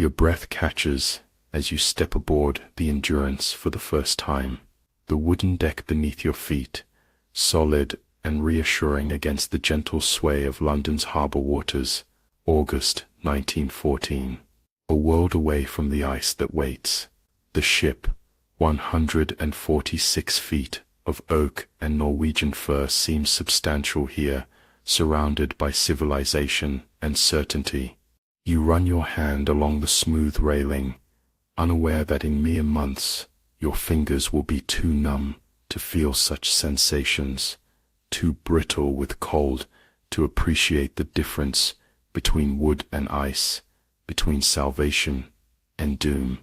Your breath catches as you step aboard the Endurance for the first time. The wooden deck beneath your feet, solid and reassuring against the gentle sway of London's harbour waters. August 1914. A world away from the ice that waits. The ship, 146 feet of oak and Norwegian fir, seems substantial here, surrounded by civilization and certainty. You run your hand along the smooth railing, unaware that in mere months your fingers will be too numb to feel such sensations, too brittle with cold to appreciate the difference between wood and ice, between salvation and doom.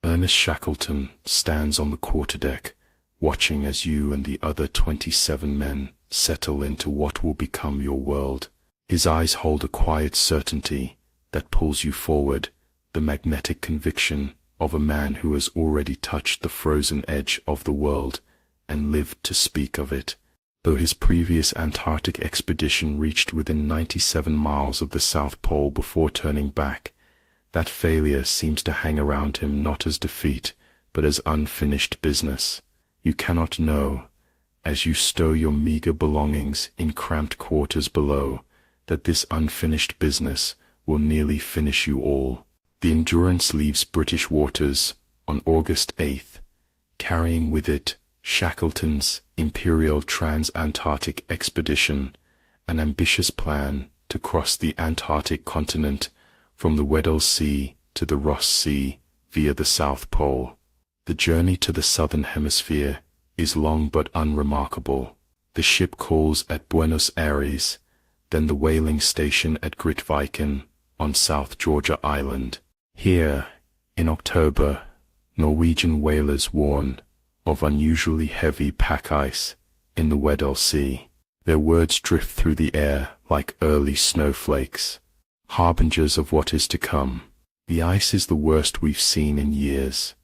Ernest Shackleton stands on the quarterdeck, watching as you and the other 27 men settle into what will become your world. His eyes hold a quiet certainty that pulls you forward, the magnetic conviction of a man who has already touched the frozen edge of the world and lived to speak of it. Though his previous Antarctic expedition reached within 97 miles of the South Pole before turning back, that failure seems to hang around him not as defeat, but as unfinished business. You cannot know, as you stow your meager belongings in cramped quarters below, that this unfinished business will nearly finish you all. The Endurance leaves British waters on August 8th, carrying with it Shackleton's Imperial Trans-Antarctic Expedition, an ambitious plan to cross the Antarctic continent from the Weddell Sea to the Ross Sea via the South Pole. The journey to the southern hemisphere is long but unremarkable. The ship calls at Buenos Aires, then the whaling station at Grytviken on South Georgia Island. Here, in October, Norwegian whalers warn of unusually heavy pack ice in the Weddell Sea. Their words drift through the air like early snowflakes, harbingers of what is to come. The ice is the worst we've seen in years.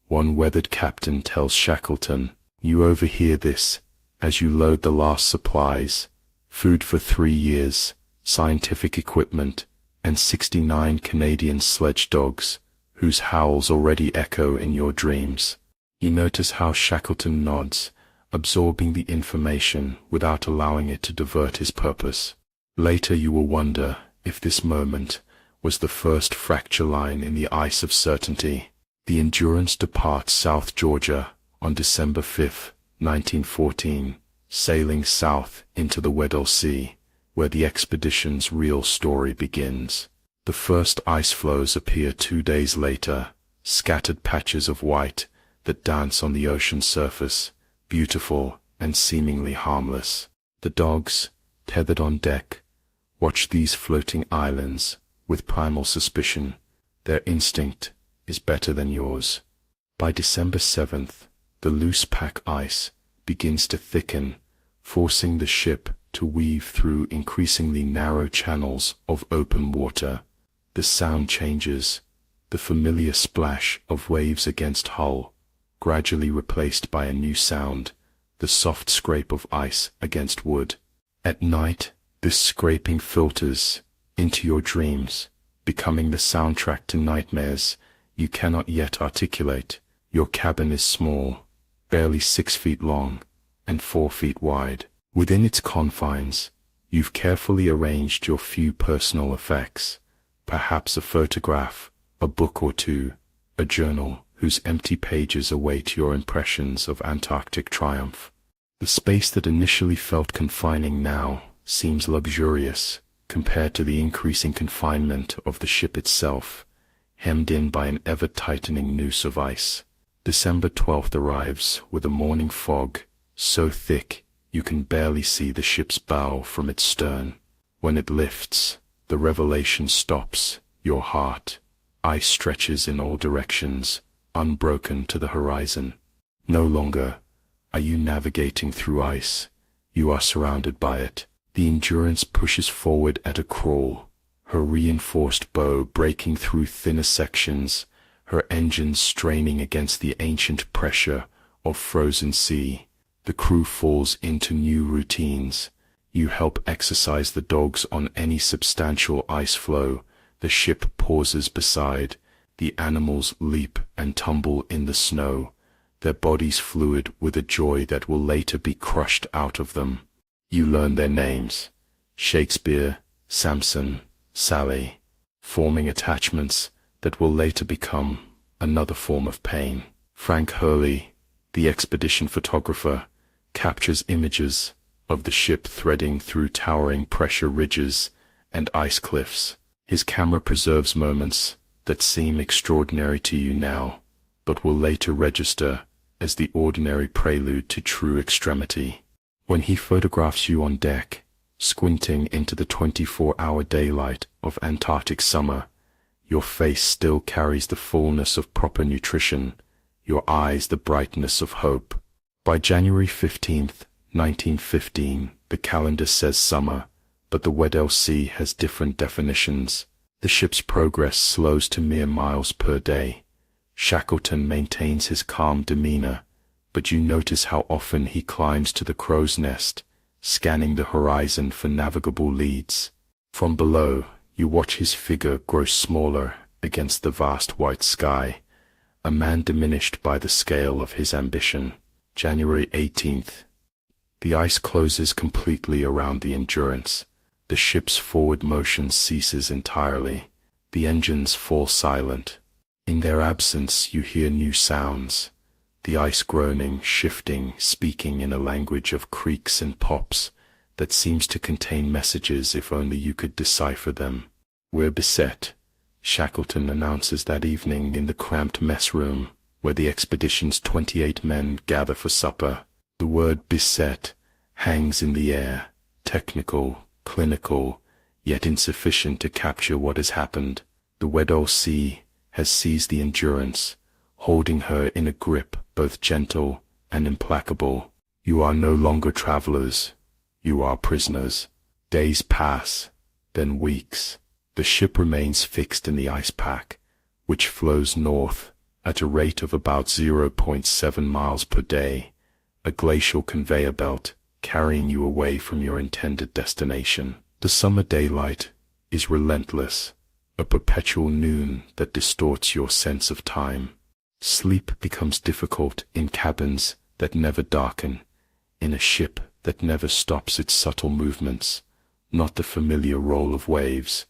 One weathered captain tells Shackleton, "You overhear this as you load the last supplies, food for 3 years, scientific equipment, and 69 Canadian sledge dogs, whose howls already echo in your dreams." You notice how Shackleton nods, absorbing the information without allowing it to divert his purpose. Later you will wonder if this moment was the first fracture line in the ice of certainty. The Endurance departs South Georgia on December 5, 1914, sailing south into the Weddell Sea, where the expedition's real story begins. The first ice floes appear 2 days later, scattered patches of white that dance on the ocean surface, beautiful and seemingly harmless. The dogs, tethered on deck, watch these floating islands with primal suspicion. Their instinct is better than yours. By December 7th, the loose pack ice begins to thicken, forcing the ship to weave through increasingly narrow channels of open water. The sound changes, the familiar splash of waves against hull, gradually replaced by a new sound, the soft scrape of ice against wood. At night, this scraping filters into your dreams, becoming the soundtrack to nightmares you cannot yet articulate. Your cabin is small, barely 6 feet long and 4 feet wide. Within its confines, you've carefully arranged your few personal effects, perhaps a photograph, a book or two, a journal whose empty pages await your impressions of Antarctic triumph. The space that initially felt confining now seems luxurious compared to the increasing confinement of the ship itself, hemmed in by an ever-tightening noose of ice. December 12th arrives with a morning fog, so thick you can barely see the ship's bow from its stern. When it lifts, the revelation stops your heart. Ice stretches in all directions, unbroken to the horizon. No longer are you navigating through ice, you are surrounded by it. The Endurance pushes forward at a crawl, her reinforced bow breaking through thinner sections, her engines straining against the ancient pressure of frozen sea. The crew falls into new routines. You help exercise the dogs on any substantial ice floe. The ship pauses beside, The animals leap and tumble in the snow, their bodies fluid with a joy that will later be crushed out of them. You learn their names: Shakespeare, Samson, Sally, forming attachments that will later become another form of pain. Frank Hurley, the expedition photographer, captures images of the ship threading through towering pressure ridges and ice cliffs. His camera preserves moments that seem extraordinary to you now, but will later register as the ordinary prelude to true extremity. When he photographs you on deck, squinting into the 24-hour daylight of Antarctic summer, your face still carries the fullness of proper nutrition, your eyes the brightness of hope. By January 15th, 1915, the calendar says summer, but the Weddell Sea has different definitions. The ship's progress slows to mere miles per day. Shackleton maintains his calm demeanor, but you notice how often he climbs to the crow's nest, scanning the horizon for navigable leads. From below, you watch his figure grow smaller against the vast white sky, a man diminished by the scale of his ambition. January 18th. The ice closes completely around the Endurance. The ship's forward motion ceases entirely. The engines fall silent. In their absence you hear new sounds. The ice groaning, shifting, speaking in a language of creaks and pops that seems to contain messages if only you could decipher them. "We're beset," Shackleton announces that evening in the cramped mess room, where the expedition's 28 men gather for supper. The word beset hangs in the air, technical, clinical, yet insufficient to capture what has happened. The Weddell Sea has seized the Endurance, holding her in a grip both gentle and implacable. You are no longer travelers, you are prisoners. Days pass, then weeks. The ship remains fixed in the ice pack, which flows north at a rate of about 0.7 miles per day, a glacial conveyor belt carrying you away from your intended destination. The summer daylight is relentless, a perpetual noon that distorts your sense of time. Sleep becomes difficult in cabins that never darken, in a ship that never stops its subtle movements, not the familiar roll of waves,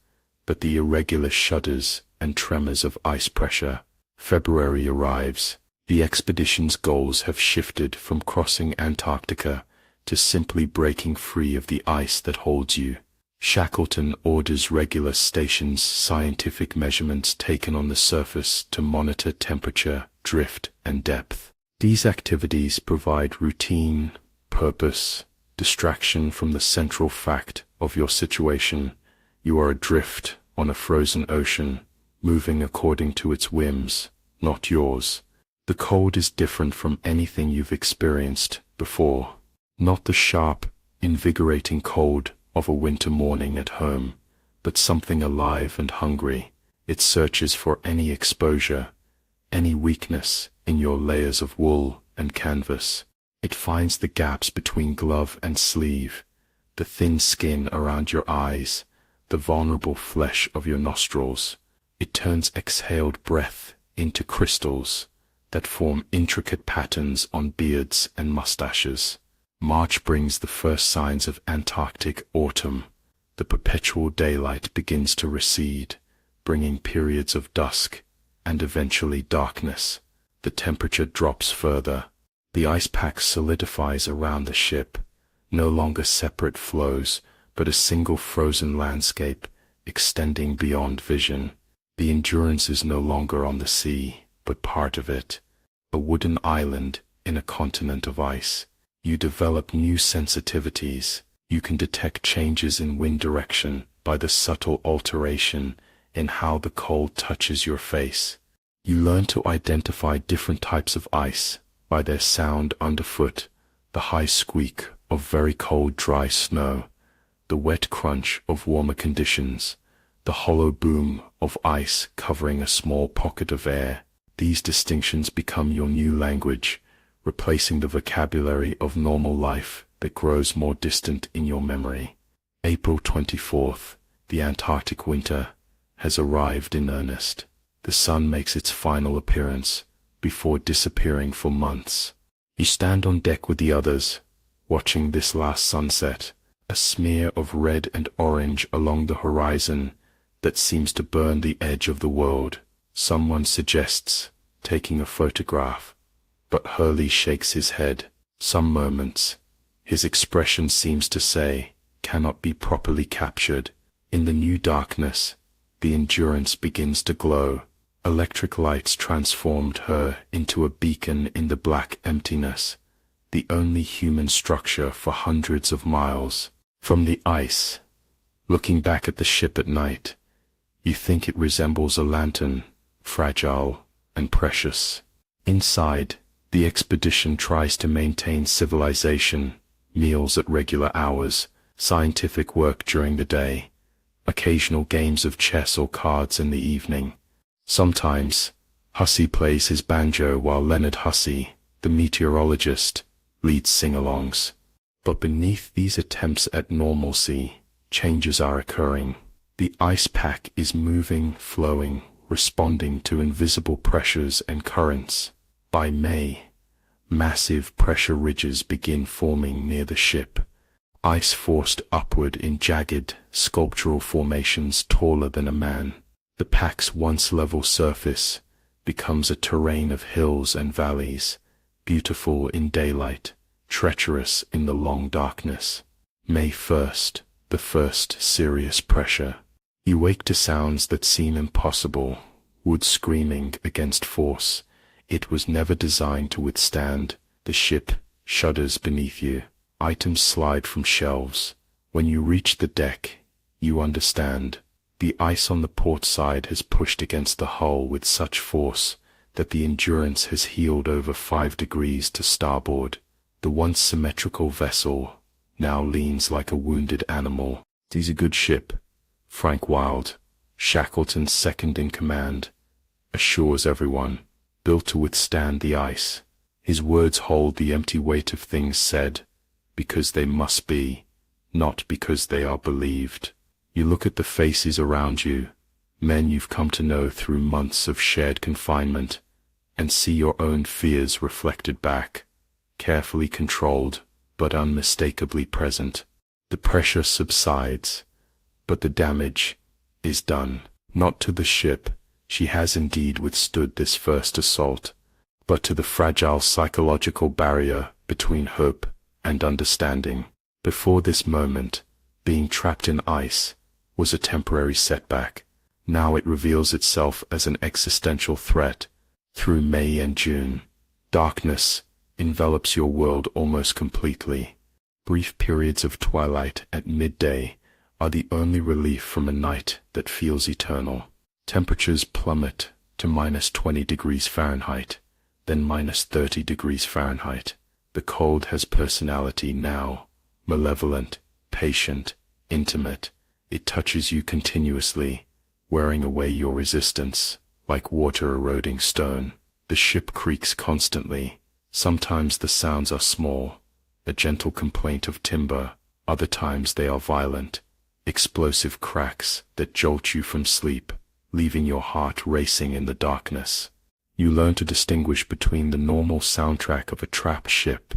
but the irregular shudders and tremors of ice pressure. February arrives. The expedition's goals have shifted from crossing Antarctica to simply breaking free of the ice that holds you. Shackleton orders regular stations, scientific measurements taken on the surface to monitor temperature, drift, and depth. These activities provide routine, purpose, distraction from the central fact of your situation. You are adrift on a frozen ocean, moving according to its whims, not yours. The cold is different from anything you've experienced before. Not the sharp, invigorating cold of a winter morning at home, but something alive and hungry. It searches for any exposure, any weakness in your layers of wool and canvas. It finds the gaps between glove and sleeve, the thin skin around your eyes, the vulnerable flesh of your nostrils. It turns exhaled breath into crystals that form intricate patterns on beards and mustaches. March brings the first signs of Antarctic autumn. The perpetual daylight begins to recede, bringing periods of dusk and eventually darkness. The temperature drops further. The ice pack solidifies around the ship, no longer separate floes, but a single frozen landscape extending beyond vision. The Endurance is no longer on the sea, but part of it, a wooden island in a continent of ice. You develop new sensitivities. You can detect changes in wind direction by the subtle alteration in how the cold touches your face. You learn to identify different types of ice by their sound underfoot, the high squeak of very cold dry snow, the wet crunch of warmer conditions, the hollow boom of ice covering a small pocket of air. These distinctions become your new language, replacing the vocabulary of normal life that grows more distant in your memory. April 24th, the Antarctic winter has arrived in earnest. The sun makes its final appearance before disappearing for months. You stand on deck with the others, watching this last sunset, a smear of red and orange along the horizon that seems to burn the edge of the world. Someone suggests taking a photograph, but Hurley shakes his head. Some moments, his expression seems to say, cannot be properly captured. In the new darkness, the Endurance begins to glow. Electric lights transformed her into a beacon in the black emptiness, the only human structure for hundreds of miles. From the ice, looking back at the ship at night, you think it resembles a lantern, fragile and precious. Inside, the expedition tries to maintain civilization, meals at regular hours, scientific work during the day, occasional games of chess or cards in the evening. Sometimes, Hussey plays his banjo while Leonard Hussey, the meteorologist, leads sing-alongs. But beneath these attempts at normalcy, changes are occurring. The ice pack is moving, flowing, responding to invisible pressures and currents. By May, massive pressure ridges begin forming near the ship, ice forced upward in jagged, sculptural formations taller than a man. The pack's once level surface becomes a terrain of hills and valleys, beautiful in daylight, treacherous in the long darkness. May 1st, the first serious pressure. You wake to sounds that seem impossible, wood screaming against force it was never designed to withstand. The ship shudders beneath you. Items slide from shelves. When you reach the deck, you understand. The ice on the port side has pushed against the hull with such force that the Endurance has heeled over 5 degrees to starboard. The once symmetrical vessel now leans like a wounded animal. "He's a good ship," Frank Wilde, Shackleton's second in command, assures everyone, built to withstand the ice. His words hold the empty weight of things said, because they must be, not because they are believed. You look at the faces around you, men you've come to know through months of shared confinement, and see your own fears reflected back, carefully controlled, but unmistakably present. The pressure subsides, but the damage is done. Not to the ship, she has indeed withstood this first assault, but to the fragile psychological barrier between hope and understanding. Before this moment, being trapped in ice was a temporary setback. Now it reveals itself as an existential threat. Through May and June, darkness envelops your world almost completely. Brief periods of twilight at midday are the only relief from a night that feels eternal. Temperatures plummet to -20 degrees Fahrenheit, then -30 degrees Fahrenheit. The cold has personality now, malevolent, patient, intimate. It touches you continuously, wearing away your resistance, like water eroding stone. The ship creaks constantly. Sometimes the sounds are small, a gentle complaint of timber. Other times they are violent, explosive cracks that jolt you from sleep, leaving your heart racing in the darkness. You learn to distinguish between the normal soundtrack of a trapped ship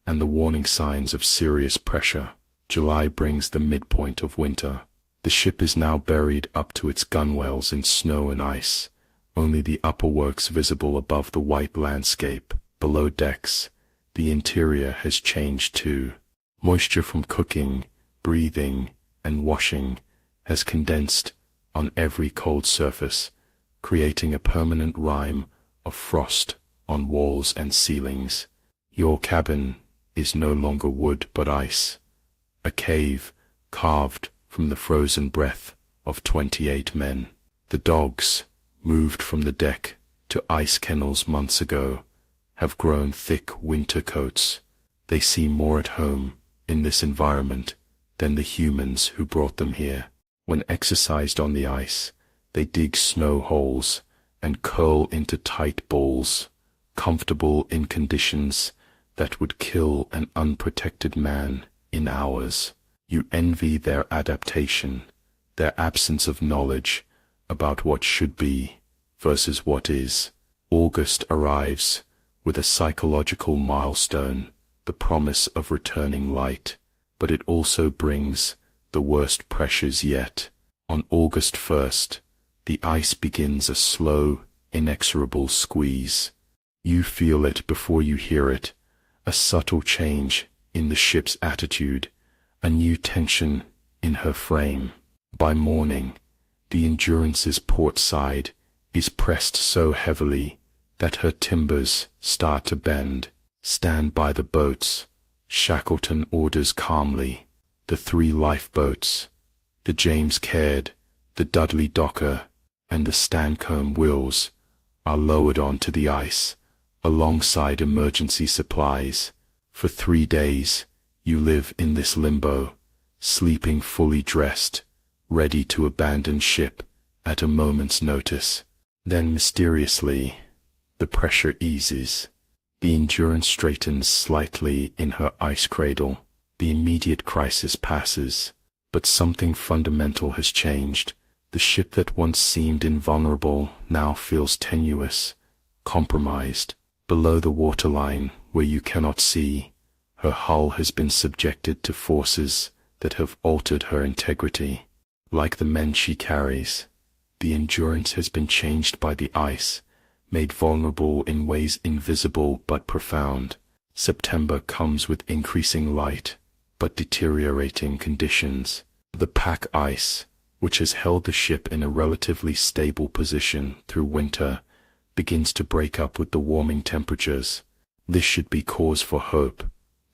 and the warning signs of serious pressure. July brings the midpoint of winter. The ship is now buried up to its gunwales in snow and ice, only the upper works visible above the white landscape. Below decks, the interior has changed too. Moisture from cooking, breathing, and washing has condensed on every cold surface, creating a permanent rime of frost on walls and ceilings. Your cabin is no longer wood but ice, a cave carved from the frozen breath of 28 men. The dogs, moved from the deck to ice kennels months ago, have grown thick winter coats. They seem more at home in this environment than the humans who brought them here. When exercised on the ice, they dig snow holes and curl into tight balls, comfortable in conditions that would kill an unprotected man in hours. You envy their adaptation, their absence of knowledge about what should be, versus what is. August arrives with a psychological milestone, the promise of returning light, but it also brings the worst pressures yet. On August 1st, the ice begins a slow, inexorable squeeze. You feel it before you hear it, a subtle change in the ship's attitude, a new tension in her frame. By morning, the Endurance's port side is pressed so heavily that her timbers start to bend. Stand by the boats, Shackleton orders calmly. The 3 lifeboats, the James Caird, the Dudley Docker, and the Stancomb Wills, are lowered onto the ice, alongside emergency supplies. For 3 days, you live in this limbo, sleeping fully dressed, ready to abandon ship at a moment's notice. Then mysteriously, the pressure eases. The Endurance straightens slightly in her ice cradle. The immediate crisis passes, but something fundamental has changed. The ship that once seemed invulnerable now feels tenuous, compromised. Below the waterline, where you cannot see, her hull has been subjected to forces that have altered her integrity. Like the men she carries, the Endurance has been changed by the ice, made vulnerable in ways invisible but profound. September comes with increasing light, but deteriorating conditions. The pack ice, which has held the ship in a relatively stable position through winter, begins to break up with the warming temperatures. This should be cause for hope,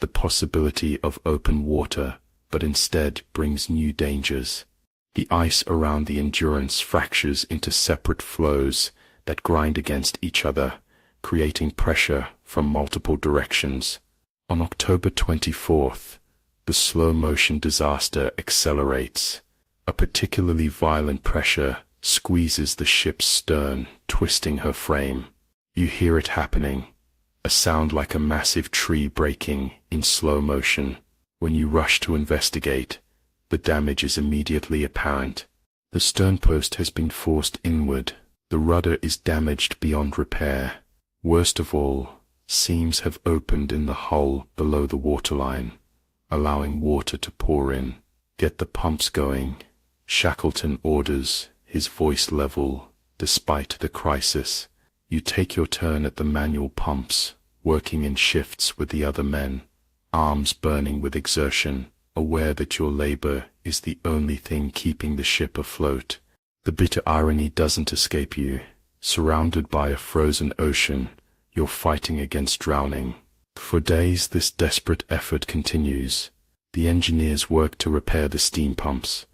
the possibility of open water, but instead brings new dangers. The ice around the Endurance fractures into separate floes that grind against each other, creating pressure from multiple directions. On October 24th, the slow-motion disaster accelerates. A particularly violent pressure squeezes the ship's stern, twisting her frame. You hear it happening, a sound like a massive tree breaking in slow motion. When you rush to investigate, the damage is immediately apparent. The sternpost has been forced inward. The rudder is damaged beyond repair. Worst of all, seams have opened in the hull below the waterline, allowing water to pour in. Get the pumps going, Shackleton orders, his voice level, despite the crisis. You take your turn at the manual pumps, working in shifts with the other men, arms burning with exertion, aware that your labor is the only thing keeping the ship afloat. The bitter irony doesn't escape you. Surrounded by a frozen ocean, you're fighting against drowning. For days this desperate effort continues. The engineers work to repair the steam pumps,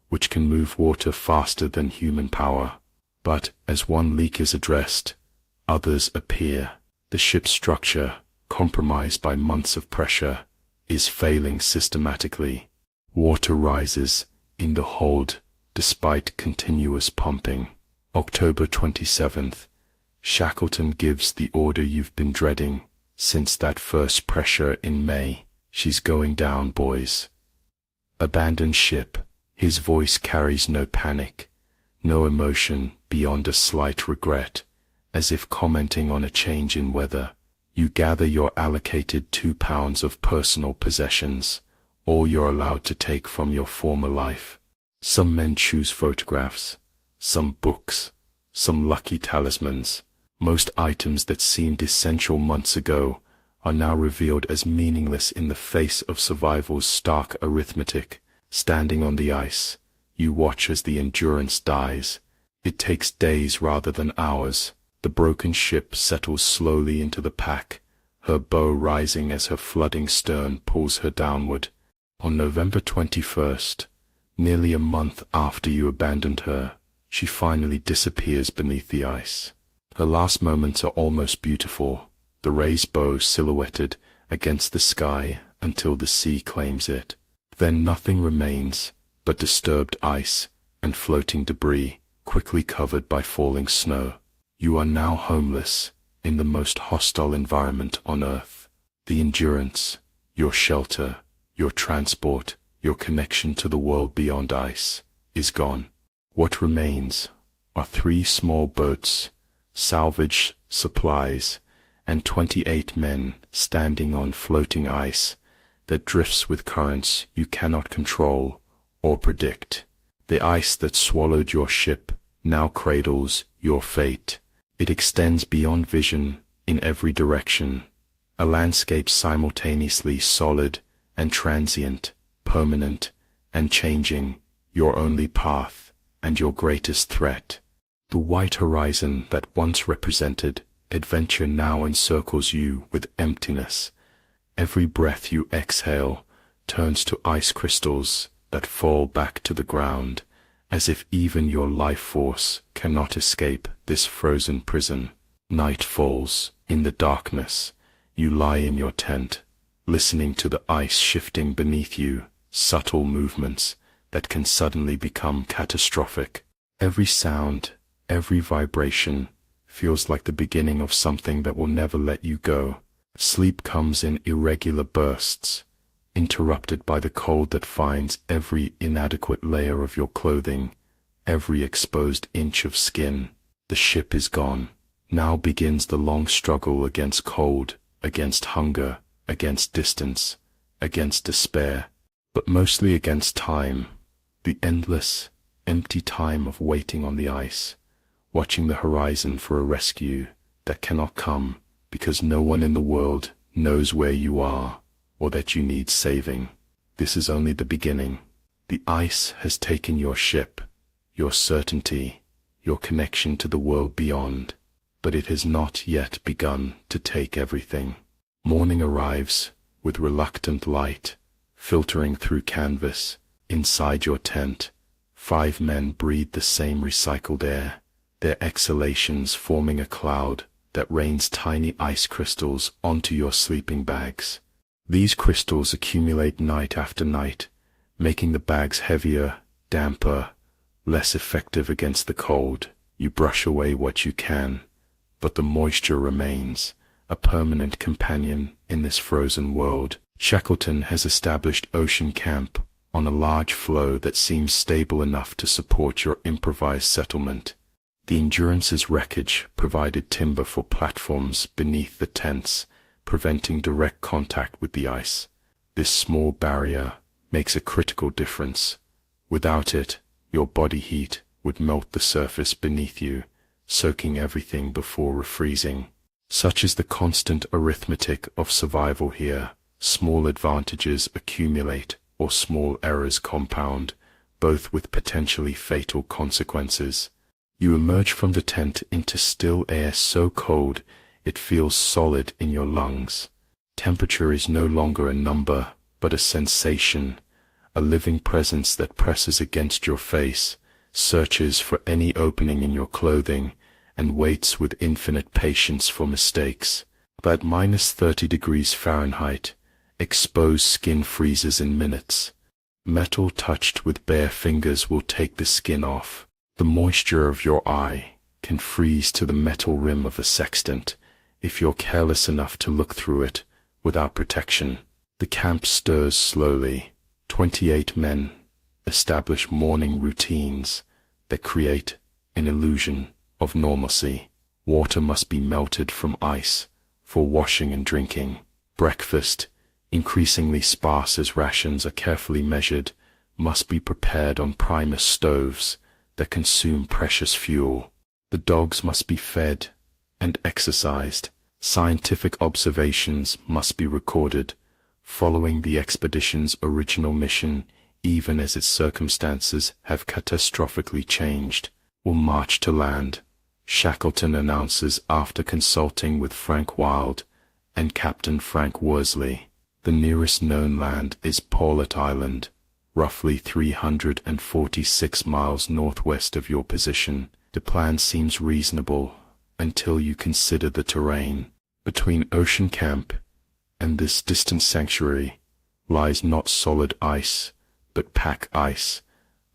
which can move water faster than human power. But as one leak is addressed, others appear. The ship's structure, compromised by months of pressure, is failing systematically. Water rises in the hold despite continuous pumping. October 27th, Shackleton gives the order you've been dreading since that first pressure in May. She's going down, boys. Abandon ship. His voice carries no panic, no emotion beyond a slight regret, as if commenting on a change in weather. You gather your allocated 2 pounds of personal possessions, all you're allowed to take from your former life. Some men choose photographs, some books, some lucky talismans. Most items that seemed essential months ago are now revealed as meaningless in the face of survival's stark arithmetic. Standing on the ice, you watch as the Endurance dies. It takes days rather than hours. The broken ship settles slowly into the pack, her bow rising as her flooding stern pulls her downward. On November 21st, nearly a month after you abandoned her, she finally disappears beneath the ice. Her last moments are almost beautiful, the raised bow silhouetted against the sky until the sea claims it. Then nothing remains but disturbed ice and floating debris, quickly covered by falling snow. You are now homeless in the most hostile environment on Earth. The Endurance, your shelter, your transport, your connection to the world beyond ice, is gone. What remains are 3 small boats, salvage supplies, and 28 men standing on floating ice that drifts with currents you cannot control or predict. The ice that swallowed your ship now cradles your fate. It extends beyond vision in every direction, a landscape simultaneously solid and transient, permanent and changing, your only path and your greatest threat. The white horizon that once represented adventure now encircles you with emptiness. Every breath you exhale turns to ice crystals that fall back to the ground, as if even your life force cannot escape this frozen prison. Night falls. In the darkness, you lie in your tent, listening to the ice shifting beneath you, subtle movements that can suddenly become catastrophic. Every sound, every vibration feels like the beginning of something that will never let you go. Sleep comes in irregular bursts, interrupted by the cold that finds every inadequate layer of your clothing, every exposed inch of skin. The ship is gone. Now begins the long struggle against cold, against hunger, against distance, against despair, but mostly against time, the endless, empty time of waiting on the ice, watching the horizon for a rescue that cannot come because no one in the world knows where you are or that you need saving. This is only the beginning. The ice has taken your ship, your certainty, your connection to the world beyond, but it has not yet begun to take everything. Morning arrives with reluctant light filtering through canvas. Inside your tent, 5 men breathe the same recycled air, their exhalations forming a cloud that rains tiny ice crystals onto your sleeping bags. These crystals accumulate night after night, making the bags heavier, damper, less effective against the cold. You brush away what you can, but the moisture remains, a permanent companion in this frozen world. Shackleton has established ocean camp on a large floe that seems stable enough to support your improvised settlement. The Endurance's wreckage provided timber for platforms beneath the tents, preventing direct contact with the ice. This small barrier makes a critical difference. Without it, your body heat would melt the surface beneath you, soaking everything before refreezing. Such is the constant arithmetic of survival here. Small advantages accumulate or small errors compound, both with potentially fatal consequences. You emerge from the tent into still air so cold it feels solid in your lungs. Temperature is no longer a number, but a sensation, a living presence that presses against your face, searches for any opening in your clothing, and waits with infinite patience for mistakes. At -30 degrees Fahrenheit, exposed skin freezes in minutes. Metal touched with bare fingers will take the skin off. The moisture of your eye can freeze to the metal rim of a sextant if you're careless enough to look through it without protection. The camp stirs slowly. 28 men establish morning routines that create an illusion of normalcy. Water must be melted from ice for washing and drinking. Breakfast, increasingly sparse as rations are carefully measured, must be prepared on primus stoves that consume precious fuel. The dogs must be fed and exercised. Scientific observations must be recorded, following the expedition's original mission, even as its circumstances have catastrophically changed. Will march to land, Shackleton announces after consulting with Frank Wild and Captain Frank Worsley. The nearest known land is Paulet Island, roughly 346 miles northwest of your position. The plan seems reasonable until you consider the terrain. Between Ocean Camp and this distant sanctuary lies not solid ice, but pack ice,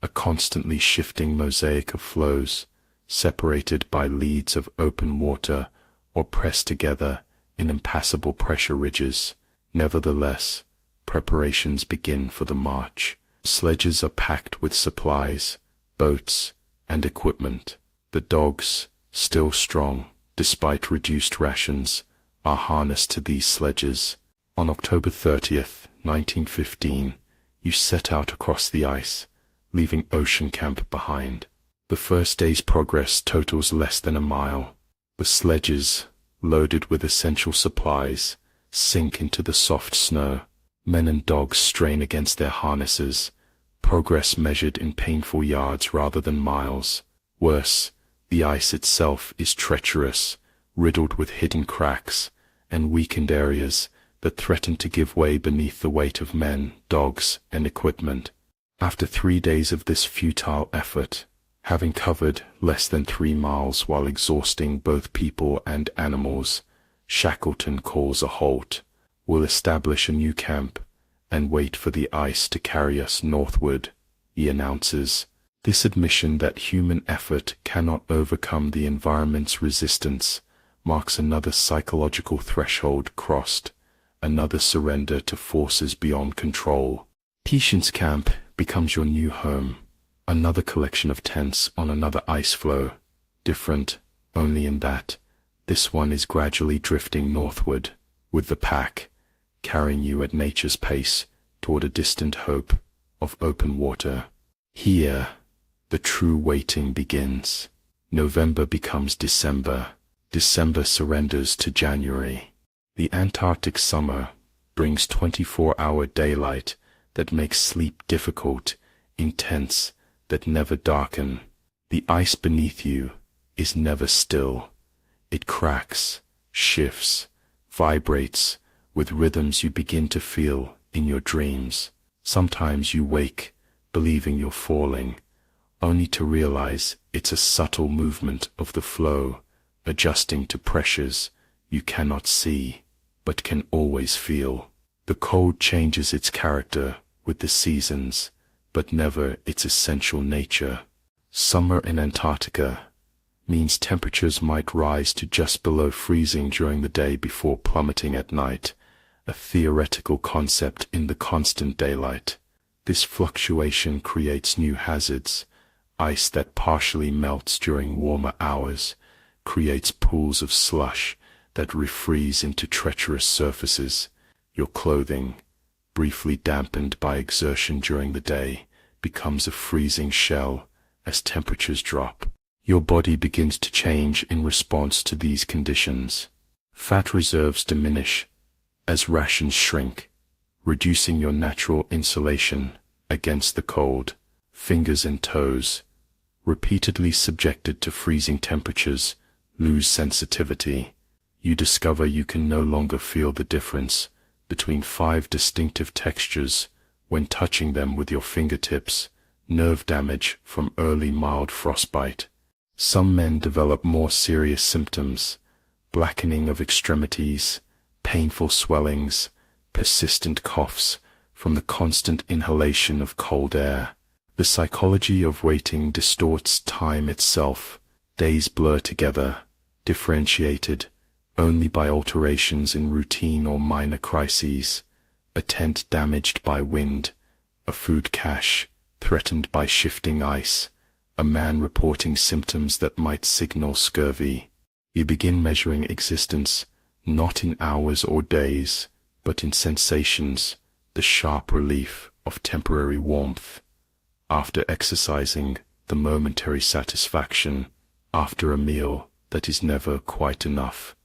a constantly shifting mosaic of floes, separated by leads of open water or pressed together in impassable pressure ridges. Nevertheless, preparations begin for the march. Sledges are packed with supplies, boats, and equipment. The dogs, still strong, despite reduced rations, are harnessed to these sledges. On October 30th, 1915, you set out across the ice, leaving Ocean Camp behind. The first day's progress totals less than a mile. The sledges, loaded with essential supplies, sink into the soft snow. Men and dogs strain against their harnesses, progress measured in painful yards rather than miles. Worse, the ice itself is treacherous, riddled with hidden cracks and weakened areas that threaten to give way beneath the weight of men, dogs, and equipment. After 3 days of this futile effort, having covered less than 3 miles while exhausting both people and animals, Shackleton calls a halt. We'll establish a new camp and wait for the ice to carry us northward, he announces. This admission that human effort cannot overcome the environment's resistance marks another psychological threshold crossed, another surrender to forces beyond control. Patience Camp becomes your new home, another collection of tents on another ice floe, different only in that this one is gradually drifting northward, with the pack carrying you at nature's pace toward a distant hope of open water. Here, the true waiting begins. November becomes December. December surrenders to January. The Antarctic summer brings 24-hour daylight that makes sleep difficult, intense, that never darken. The ice beneath you is never still. It cracks, shifts, vibrates, with rhythms you begin to feel in your dreams. Sometimes you wake, believing you're falling, only to realize it's a subtle movement of the flow, adjusting to pressures you cannot see, but can always feel. The cold changes its character with the seasons, but never its essential nature. Summer in Antarctica means temperatures might rise to just below freezing during the day before plummeting at night, a theoretical concept in the constant daylight. This fluctuation creates new hazards. Ice that partially melts during warmer hours creates pools of slush that refreeze into treacherous surfaces. Your clothing, briefly dampened by exertion during the day, becomes a freezing shell as temperatures drop. Your body begins to change in response to these conditions. Fat reserves diminish as rations shrink, reducing your natural insulation against the cold. Fingers and toes, repeatedly subjected to freezing temperatures, lose sensitivity. You discover you can no longer feel the difference between 5 distinctive textures when touching them with your fingertips. Nerve damage from early mild frostbite. Some men develop more serious symptoms: blackening of extremities, painful swellings, persistent coughs from the constant inhalation of cold air. The psychology of waiting distorts time itself. Days blur together, differentiated only by alterations in routine or minor crises. A tent damaged by wind, a food cache threatened by shifting ice, a man reporting symptoms that might signal scurvy. You begin measuring existence not in hours or days, but in sensations, the sharp relief of temporary warmth after exercising, the momentary satisfaction after a meal that is never quite enough,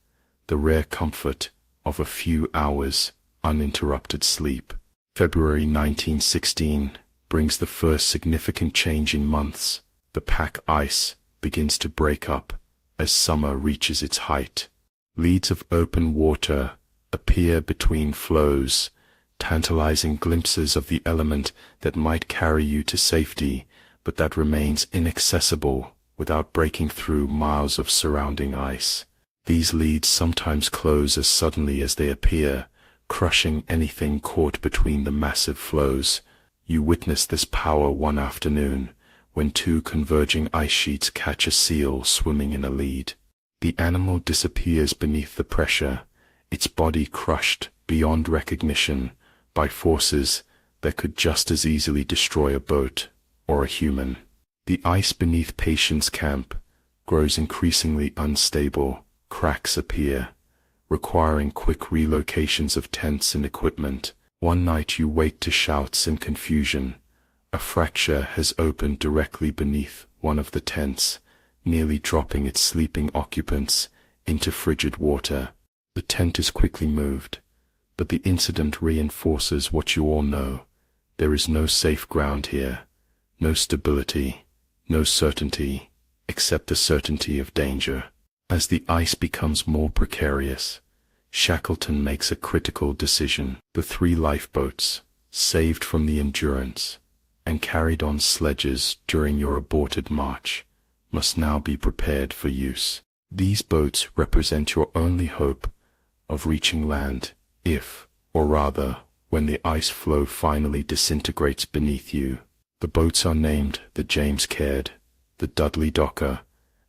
the rare comfort of a few hours uninterrupted sleep. February 1916 brings the first significant change in months. The pack ice begins to break up as summer reaches its height. Leads of open water appear between floes, tantalizing glimpses of the element that might carry you to safety, but that remains inaccessible without breaking through miles of surrounding ice. These leads sometimes close as suddenly as they appear, crushing anything caught between the massive floes. You witness this power one afternoon, when 2 converging ice sheets catch a seal swimming in a lead. The animal disappears beneath the pressure, its body crushed beyond recognition by forces that could just as easily destroy a boat or a human. The ice beneath Patience Camp, grows increasingly unstable, cracks appear, requiring quick relocations of tents and equipment. One night you wake to shouts and confusion. A fracture has opened directly beneath one of the tents, nearly dropping its sleeping occupants into frigid water. The tent is quickly moved, but the incident reinforces what you all know. There is no safe ground here, no stability, no certainty, except the certainty of danger. As the ice becomes more precarious, Shackleton makes a critical decision. The 3 lifeboats, saved from the Endurance and carried on sledges during your aborted march, must now be prepared for use. These boats represent your only hope of reaching land if, or rather, when the ice floe finally disintegrates beneath you. The boats are named the James Caird, the Dudley Docker,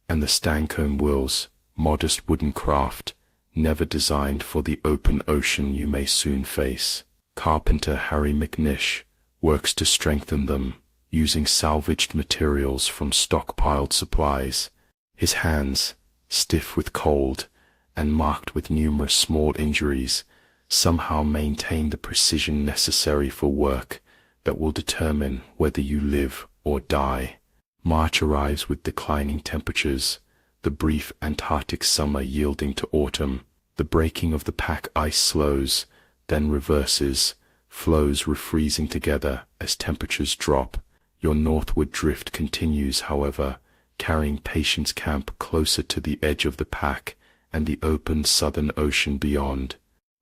and the Stancomb Wills, modest wooden craft, never designed for the open ocean you may soon face. Carpenter Harry McNish works to strengthen them, using salvaged materials from stockpiled supplies. His hands, stiff with cold and marked with numerous small injuries, somehow maintain the precision necessary for work that will determine whether you live or die. March arrives with declining temperatures, the brief Antarctic summer yielding to autumn. The breaking of the pack ice slows, then reverses, floes refreezing together as temperatures drop. Your northward drift continues, however, carrying Patience Camp closer to the edge of the pack and the open southern ocean beyond.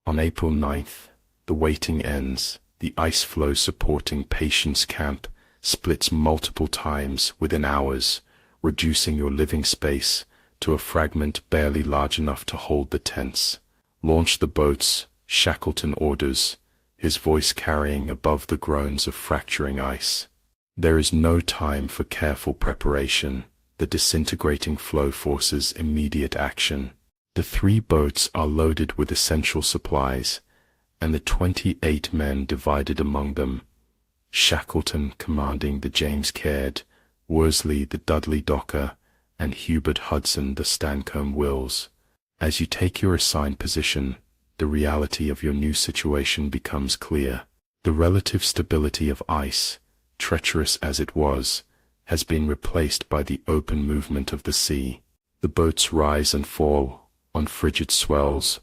On April 9th, the waiting ends. The ice floe supporting Patience Camp splits multiple times within hours, reducing your living space to a fragment barely large enough to hold the tents. Launch the boats, Shackleton orders, his voice carrying above the groans of fracturing ice. There is no time for careful preparation. The disintegrating floe forces immediate action. The 3 boats are loaded with essential supplies, and the 28 men divided among them. Shackleton commanding the James Caird, Worsley the Dudley Docker, and Hubert Hudson the Stancomb Wills. As you take your assigned position, the reality of your new situation becomes clear. The relative stability of ice, treacherous as it was, has been replaced by the open movement of the sea. The boats rise and fall on frigid swells,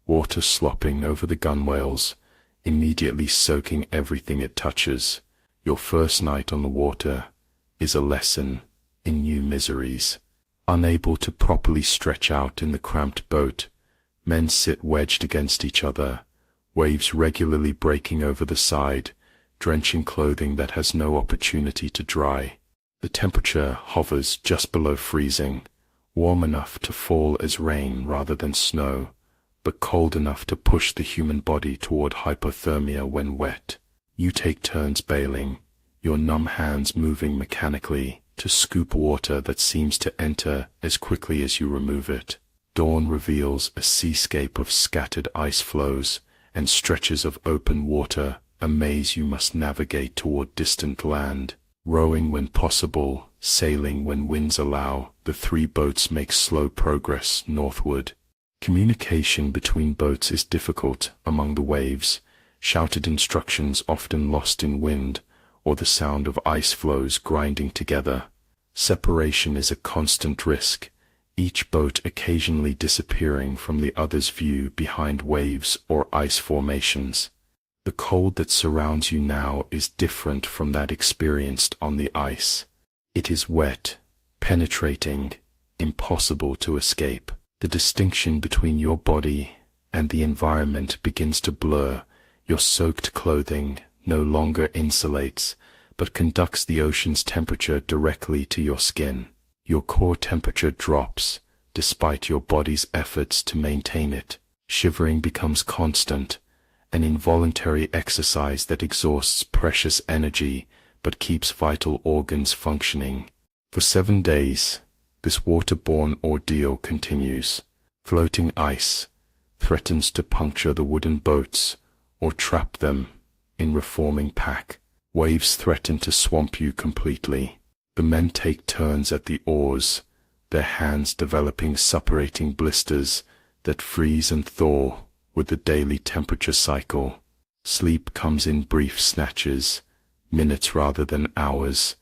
water slopping over the gunwales, immediately soaking everything it touches. Your first night on the water is a lesson in new miseries. Unable to properly stretch out in the cramped boat, men sit wedged against each other, waves regularly breaking over the side, drenching clothing that has no opportunity to dry. The temperature hovers just below freezing, warm enough to fall as rain rather than snow, but cold enough to push the human body toward hypothermia when wet. You take turns bailing, your numb hands moving mechanically to scoop water that seems to enter as quickly as you remove it. Dawn reveals a seascape of scattered ice floes and stretches of open water, a maze you must navigate toward distant land. Rowing when possible, sailing when winds allow, the 3 boats make slow progress northward. Communication between boats is difficult among the waves, shouted instructions often lost in wind, or the sound of ice floes grinding together. Separation is a constant risk, each boat occasionally disappearing from the other's view behind waves or ice formations. The cold that surrounds you now is different from that experienced on the ice. It is wet, penetrating, impossible to escape. The distinction between your body and the environment begins to blur. Your soaked clothing no longer insulates, but conducts the ocean's temperature directly to your skin. Your core temperature drops, despite your body's efforts to maintain it. Shivering becomes constant, an involuntary exercise that exhausts precious energy but keeps vital organs functioning. For 7 days, this waterborne ordeal continues. Floating ice threatens to puncture the wooden boats or trap them in reforming pack. Waves threaten to swamp you completely. The men take turns at the oars, their hands developing suppurating blisters that freeze and thaw with the daily temperature cycle. Sleep comes in brief snatches, minutes rather than hours,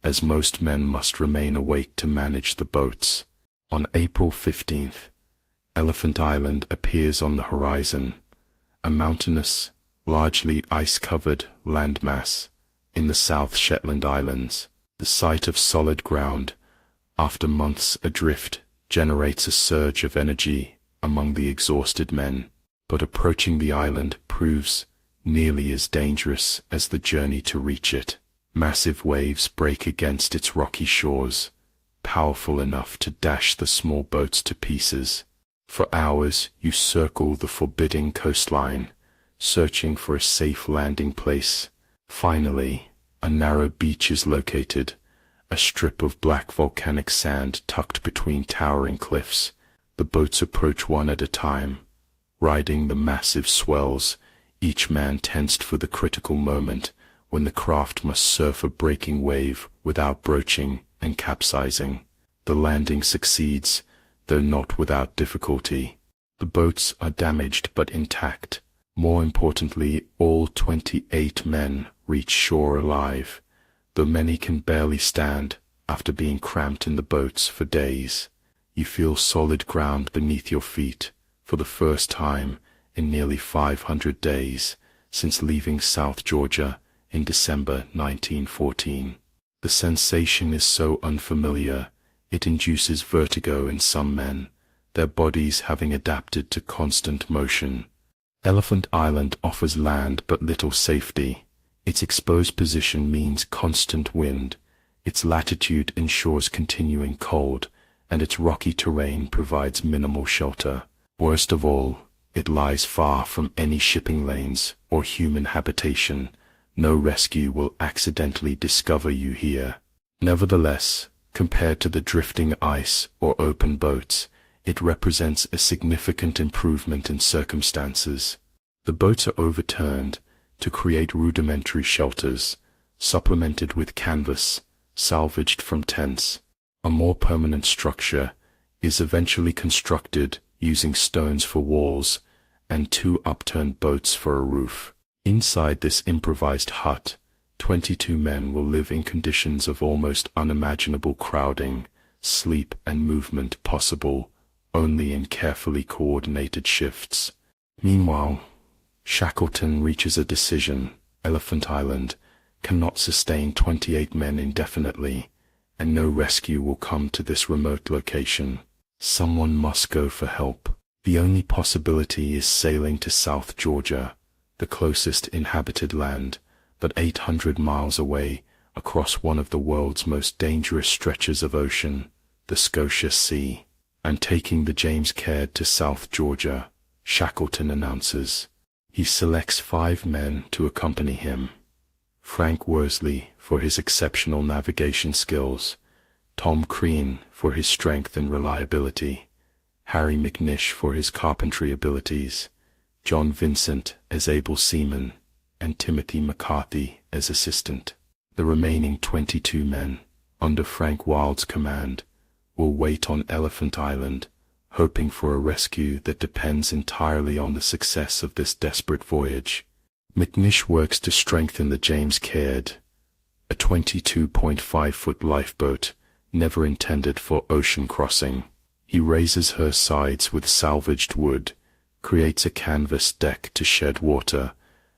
as most men must remain awake to manage the boats. On April 15th, Elephant Island appears on the horizon, a mountainous, largely ice-covered landmass in the South Shetland Islands. The sight of solid ground, after months adrift, generates a surge of energy among the exhausted men, but approaching the island proves nearly as dangerous as the journey to reach it. Massive waves break against its rocky shores, powerful enough to dash the small boats to pieces. For hours you circle the forbidding coastline, searching for a safe landing place. Finally, a narrow beach is located, a strip of black volcanic sand tucked between towering cliffs. The boats approach one at a time, riding the massive swells, each man tensed for the critical moment when the craft must surf a breaking wave without broaching and capsizing. The landing succeeds, though not without difficulty. The boats are damaged but intact. More importantly, all 28 men reach shore alive, though many can barely stand after being cramped in the boats for days. You feel solid ground beneath your feet for the first time in nearly 500 days since leaving South Georgia in December 1914. The sensation is so unfamiliar, it induces vertigo in some men, their bodies having adapted to constant motion. Elephant Island offers land but little safety. Its exposed position means constant wind, its latitude ensures continuing cold, and its rocky terrain provides minimal shelter. Worst of all, it lies far from any shipping lanes or human habitation. No rescue will accidentally discover you here. Nevertheless, compared to the drifting ice or open boats, it represents a significant improvement in circumstances. The boats are overturned to create rudimentary shelters, supplemented with canvas, salvaged from tents. A more permanent structure is eventually constructed using stones for walls and 2 upturned boats for a roof. Inside this improvised hut, 22 men will live in conditions of almost unimaginable crowding, sleep and movement possible only in carefully coordinated shifts. Meanwhile, Shackleton reaches a decision. Elephant Island cannot sustain 28 men indefinitely, and no rescue will come to this remote location. Someone must go for help. The only possibility is sailing to South Georgia, the closest inhabited land, but 800 miles away across one of the world's most dangerous stretches of ocean, the Scotia Sea. "I'm taking the James Caird to South Georgia," Shackleton announces. He selects 5 men to accompany him. Frank Worsley for his exceptional navigation skills, Tom Crean for his strength and reliability, Harry McNish for his carpentry abilities, John Vincent as able seaman, and Timothy McCarthy as assistant. The remaining 22 men, under Frank Wild's command, will wait on Elephant Island, hoping for a rescue that depends entirely on the success of this desperate voyage. McNish works to strengthen the James Caird, a 22.5-foot lifeboat never intended for ocean crossing. He raises her sides with salvaged wood, creates a canvas deck to shed water,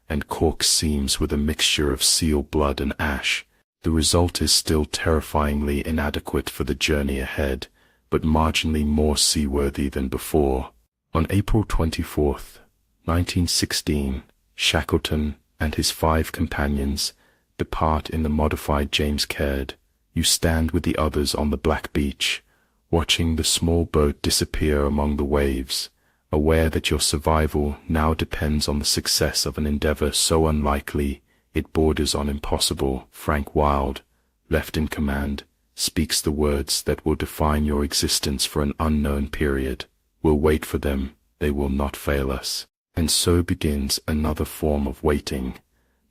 and caulks seams with a mixture of seal blood and ash. The result is still terrifyingly inadequate for the journey ahead, but marginally more seaworthy than before. On April 24th, 1916, Shackleton and his 5 companions depart in the modified James Caird. You stand with the others on the black beach, watching the small boat disappear among the waves, aware that your survival now depends on the success of an endeavor so unlikely it borders on impossible. Frank Wild, left in command, speaks the words that will define your existence for an unknown period. "We'll wait for them, they will not fail us." And so begins another form of waiting,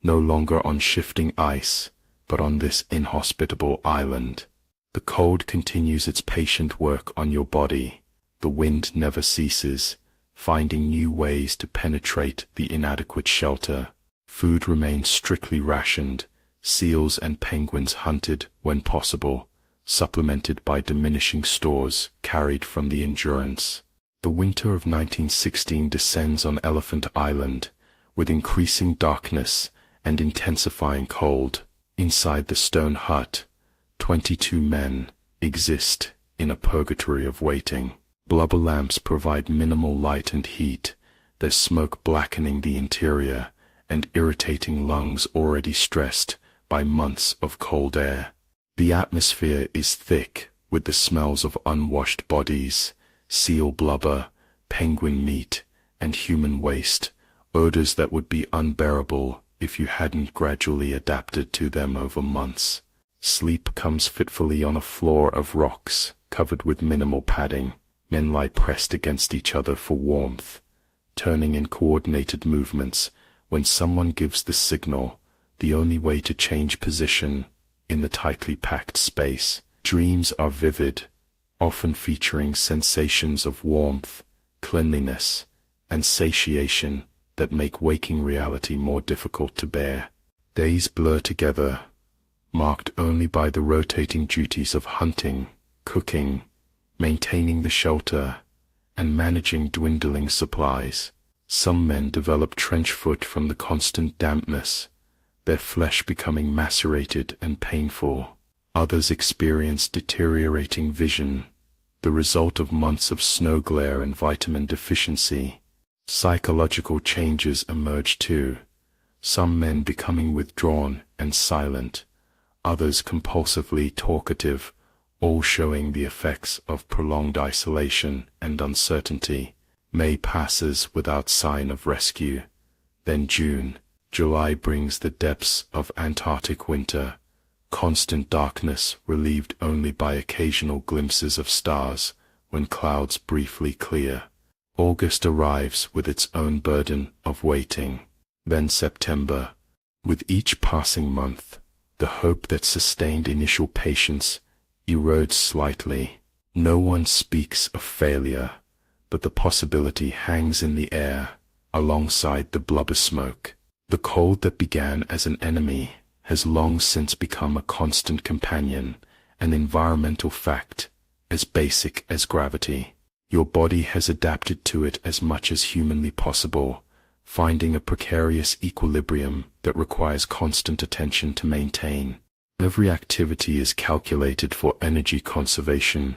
no longer on shifting ice, but on this inhospitable island. The cold continues its patient work on your body. The wind never ceases, finding new ways to penetrate the inadequate shelter. Food remains strictly rationed, seals and penguins hunted when possible, supplemented by diminishing stores carried from the Endurance. The winter of 1916 descends on Elephant Island, with increasing darkness and intensifying cold. Inside the stone hut, 22 men exist in a purgatory of waiting. Blubber lamps provide minimal light and heat, their smoke blackening the interior and irritating lungs already stressed by months of cold air. The atmosphere is thick with the smells of unwashed bodies, seal blubber, penguin meat, and human waste, odors that would be unbearable if you hadn't gradually adapted to them over months. Sleep comes fitfully on a floor of rocks covered with minimal padding. Men lie pressed against each other for warmth, turning in coordinated movements when someone gives the signal, the only way to change position in the tightly packed space. Dreams are vivid, often featuring sensations of warmth, cleanliness, and satiation that make waking reality more difficult to bear. Days blur together, marked only by the rotating duties of hunting, cooking, maintaining the shelter, and managing dwindling supplies. Some men develop trench foot from the constant dampness, their flesh becoming macerated and painful. Others experience deteriorating vision, the result of months of snow glare and vitamin deficiency. Psychological changes emerge too, some men becoming withdrawn and silent, others compulsively talkative, all showing the effects of prolonged isolation and uncertainty. May passes without sign of rescue. Then July brings the depths of Antarctic winter, constant darkness relieved only by occasional glimpses of stars when clouds briefly clear. August arrives with its own burden of waiting. Then September. With each passing month, the hope that sustained initial patience erodes slightly. No one speaks of failure, but the possibility hangs in the air, alongside the blubber smoke. The cold that began as an enemy has long since become a constant companion, an environmental fact, as basic as gravity. Your body has adapted to it as much as humanly possible, finding a precarious equilibrium that requires constant attention to maintain. Every activity is calculated for energy conservation,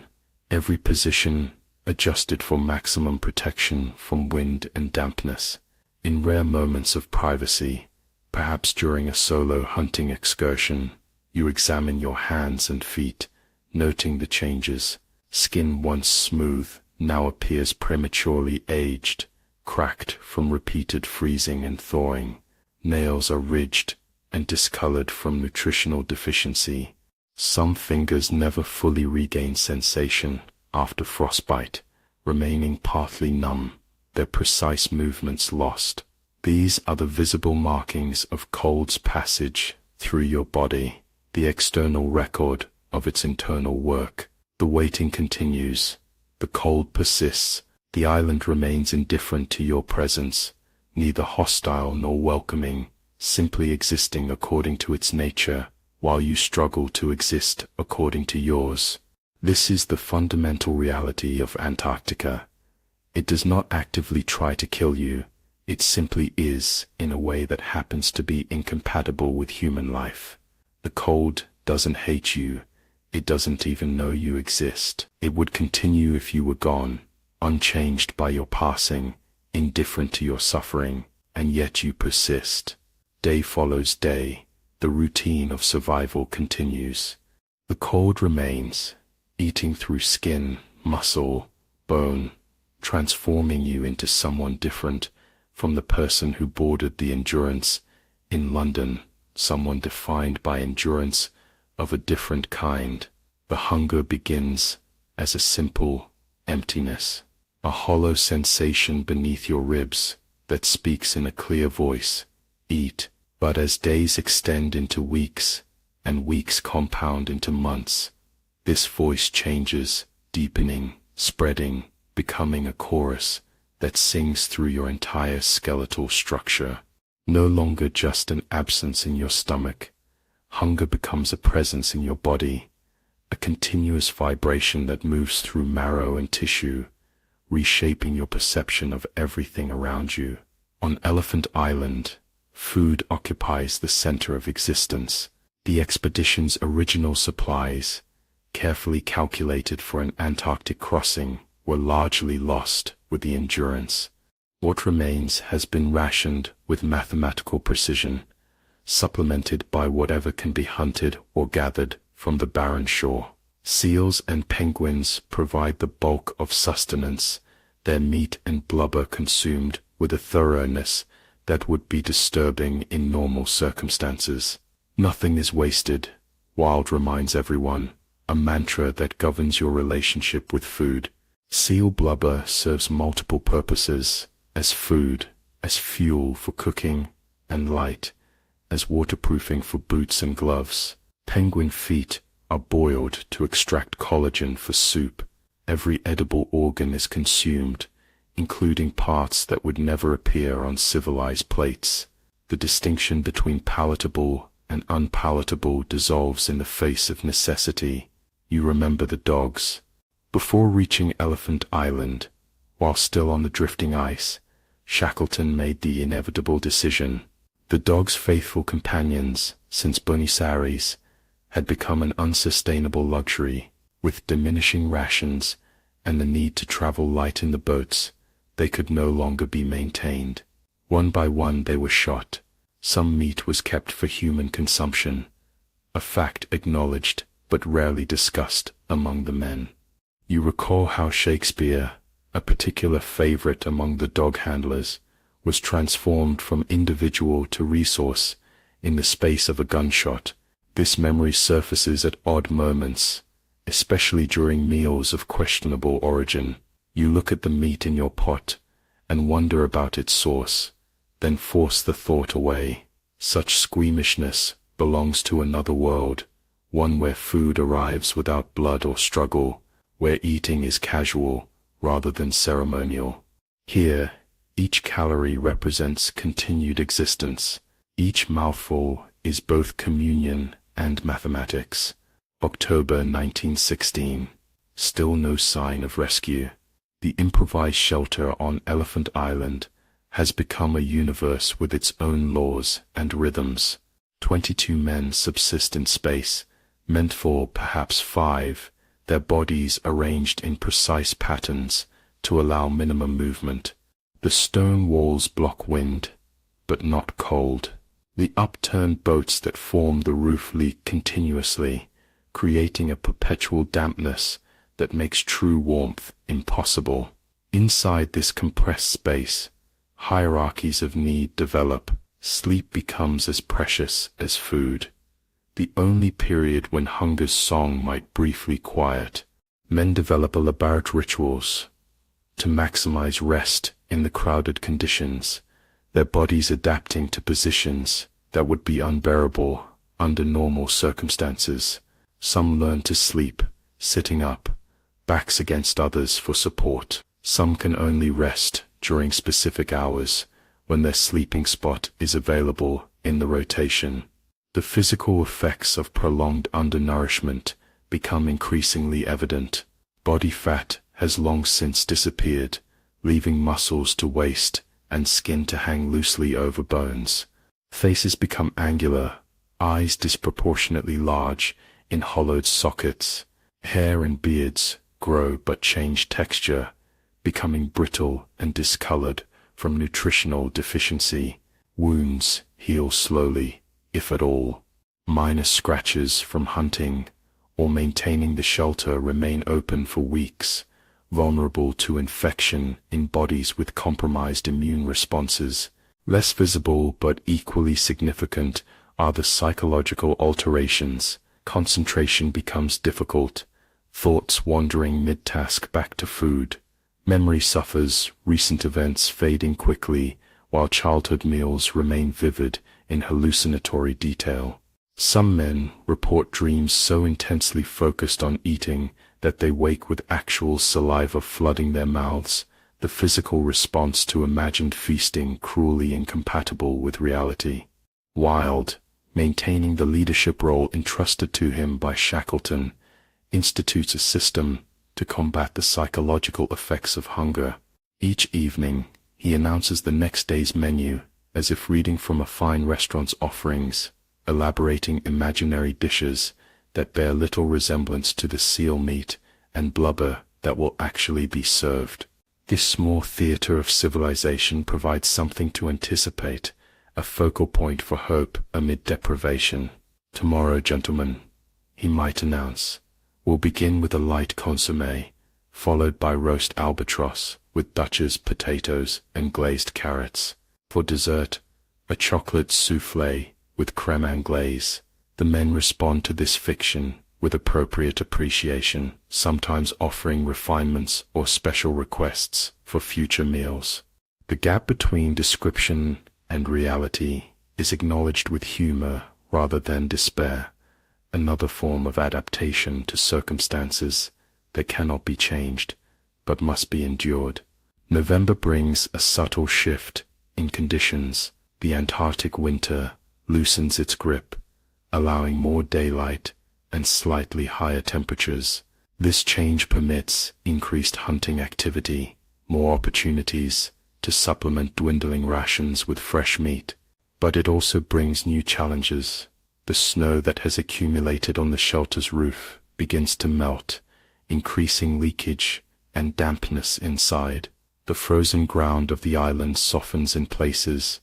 every position adjusted for maximum protection from wind and dampness. In rare moments of privacy, perhaps during a solo hunting excursion, you examine your hands and feet, noting the changes. Skin once smooth now appears prematurely aged, cracked from repeated freezing and thawing. Nails are ridged and discolored from nutritional deficiency. Some fingers never fully regain sensation after frostbite, remaining partly numb, their precise movements lost. These are the visible markings of cold's passage through your body, the external record of its internal work. The waiting continues. The cold persists. The island remains indifferent to your presence, neither hostile nor welcoming, simply existing according to its nature, while you struggle to exist according to yours. This is the fundamental reality of Antarctica. It does not actively try to kill you. It simply is, in a way that happens to be incompatible with human life. The cold doesn't hate you. It doesn't even know you exist. It would continue if you were gone, unchanged by your passing, indifferent to your suffering, and yet you persist. Day follows day. The routine of survival continues. The cold remains, eating through skin, muscle, bone, transforming you into someone different from the person who boarded the Endurance in London, someone defined by endurance of a different kind. The hunger begins as a simple emptiness, a hollow sensation beneath your ribs that speaks in a clear voice, eat. But as days extend into weeks, and weeks compound into months, This voice changes, deepening, spreading, becoming a chorus that sings through your entire skeletal structure. No longer just an absence in your stomach, hunger becomes a presence in your body, a continuous vibration that moves through marrow and tissue, reshaping your perception of everything around you. On Elephant Island, food occupies the center of existence. The expedition's original supplies, carefully calculated for an Antarctic crossing, were largely lost with the Endurance. What remains has been rationed with mathematical precision, supplemented by whatever can be hunted or gathered from the barren shore. Seals and penguins provide the bulk of sustenance, their meat and blubber consumed with a thoroughness that would be disturbing in normal circumstances. Nothing is wasted, Wild reminds everyone, a mantra that governs your relationship with food. Seal blubber serves multiple purposes, as food, as fuel for cooking, and light, as waterproofing for boots and gloves. Penguin feet are boiled to extract collagen for soup. Every edible organ is consumed, including parts that would never appear on civilized plates. The distinction between palatable and unpalatable dissolves in the face of necessity. You remember the dogs. Before reaching Elephant Island, while still on the drifting ice, Shackleton made the inevitable decision. The dogs' faithful companions, since Buenos Aires, had become an unsustainable luxury. With diminishing rations and the need to travel light in the boats, they could no longer be maintained. One by one they were shot. Some meat was kept for human consumption, a fact acknowledged but rarely discussed among the men. You recall how Shakespeare, a particular favorite among the dog handlers, was transformed from individual to resource in the space of a gunshot. This memory surfaces at odd moments, especially during meals of questionable origin. You look at the meat in your pot and wonder about its source, then force the thought away. Such squeamishness belongs to another world, one where food arrives without blood or struggle, where eating is casual rather than ceremonial. Here, each calorie represents continued existence. Each mouthful is both communion and mathematics. October 1916. Still no sign of rescue. The improvised shelter on Elephant Island has become a universe with its own laws and rhythms. 22 men subsist in space, meant for perhaps 5, their bodies arranged in precise patterns to allow minimum movement. The stone walls block wind, but not cold. The upturned boats that form the roof leak continuously, creating a perpetual dampness that makes true warmth impossible. Inside this compressed space, hierarchies of need develop. Sleep becomes as precious as food, the only period when hunger's song might briefly quiet. Men develop elaborate rituals to maximize rest in the crowded conditions, their bodies adapting to positions that would be unbearable under normal circumstances. Some learn to sleep, sitting up, backs against others for support. Some can only rest during specific hours, when their sleeping spot is available in the rotation. The physical effects of prolonged undernourishment become increasingly evident. Body fat has long since disappeared, leaving muscles to waste and skin to hang loosely over bones. Faces become angular, eyes disproportionately large in hollowed sockets. Hair and beards grow but change texture, becoming brittle and discolored from nutritional deficiency. Wounds heal slowly, if at all. Minor scratches from hunting or maintaining the shelter remain open for weeks, vulnerable to infection in bodies with compromised immune responses. Less visible but equally significant are the psychological alterations. Concentration becomes difficult, thoughts wandering mid-task back to food. Memory suffers, recent events fading quickly, while childhood meals remain vivid in hallucinatory detail. Some men report dreams so intensely focused on eating that they wake with actual saliva flooding their mouths, the physical response to imagined feasting cruelly incompatible with reality. Wilde, maintaining the leadership role entrusted to him by Shackleton, institutes a system to combat the psychological effects of hunger. Each evening, he announces the next day's menu, as if reading from a fine restaurant's offerings, elaborating imaginary dishes that bear little resemblance to the seal meat and blubber that will actually be served. This small theater of civilization provides something to anticipate, a focal point for hope amid deprivation. Tomorrow, gentlemen, he might announce, we'll begin with a light consommé, followed by roast albatross with Dutch's potatoes and glazed carrots. For dessert, a chocolate soufflé with crème anglaise. The men respond to this fiction with appropriate appreciation, sometimes offering refinements or special requests for future meals. The gap between description and reality is acknowledged with humor rather than despair, another form of adaptation to circumstances that cannot be changed, but must be endured. November brings a subtle shift in conditions. The Antarctic winter loosens its grip, allowing more daylight and slightly higher temperatures. This change permits increased hunting activity, more opportunities to supplement dwindling rations with fresh meat. But it also brings new challenges. The snow that has accumulated on the shelter's roof begins to melt, increasing leakage and dampness inside. The frozen ground of the island softens in places,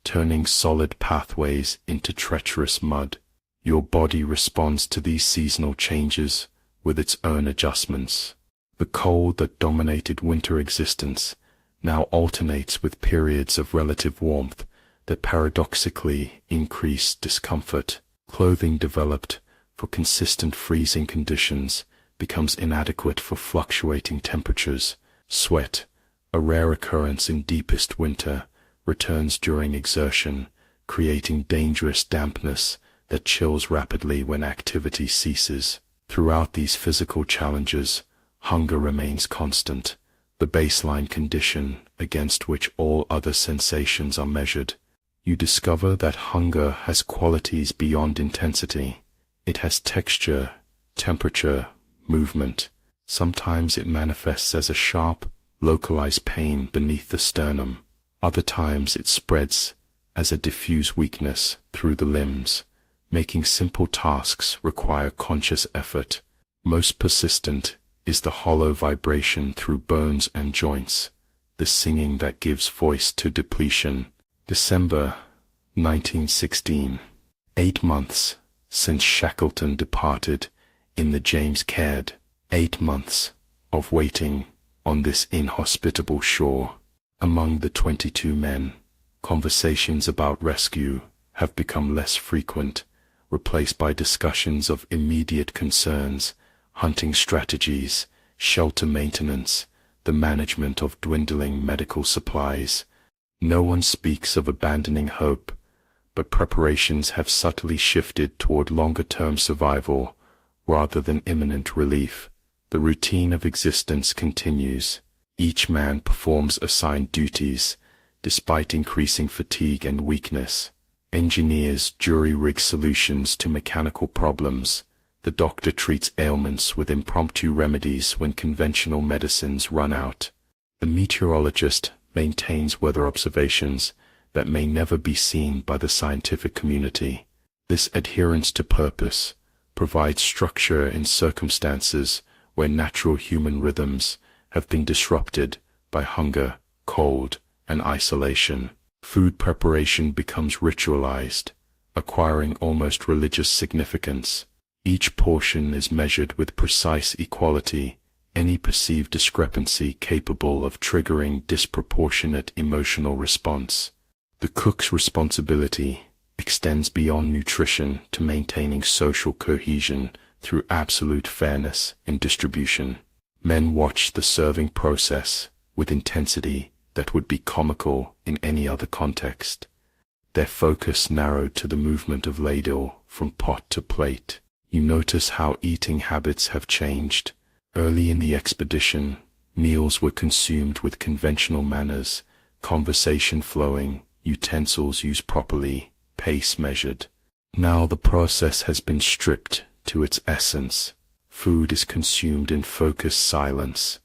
turning solid pathways into treacherous mud. Your body responds to these seasonal changes with its own adjustments. The cold that dominated winter existence now alternates with periods of relative warmth that paradoxically increase discomfort. Clothing developed for consistent freezing conditions becomes inadequate for fluctuating temperatures. Sweat, a rare occurrence in deepest winter, returns during exertion, creating dangerous dampness that chills rapidly when activity ceases. Throughout these physical challenges, hunger remains constant, the baseline condition against which all other sensations are measured. You discover that hunger has qualities beyond intensity. It has texture, temperature, movement. Sometimes it manifests as a sharp, localized pain beneath the sternum. Other times it spreads as a diffuse weakness through the limbs, making simple tasks require conscious effort. Most persistent is the hollow vibration through bones and joints, the singing that gives voice to depletion. December 1916. 8 months since Shackleton departed in the James Caird. 8 months of waiting on this inhospitable shore. Among the 22 men, conversations about rescue have become less frequent, replaced by discussions of immediate concerns, hunting strategies, shelter maintenance, the management of dwindling medical supplies. No one speaks of abandoning hope, but preparations have subtly shifted toward longer-term survival rather than imminent relief. The routine of existence continues. Each man performs assigned duties, despite increasing fatigue and weakness. Engineers jury-rig solutions to mechanical problems. The doctor treats ailments with impromptu remedies when conventional medicines run out. The meteorologist maintains weather observations that may never be seen by the scientific community. This adherence to purpose provides structure in circumstances where natural human rhythms have been disrupted by hunger, cold, and isolation. Food preparation becomes ritualized, acquiring almost religious significance. Each portion is measured with precise equality, any perceived discrepancy capable of triggering disproportionate emotional response. The cook's responsibility extends beyond nutrition to maintaining social cohesion through absolute fairness in distribution. Men watch the serving process with intensity that would be comical in any other context. their focus narrowed to the movement of ladle from pot to plate. You notice how eating habits have changed. Early in the expedition, meals were consumed with conventional manners, conversation flowing, utensils used properly, pace measured. Now the process has been stripped to its essence. Food is consumed in focused silence,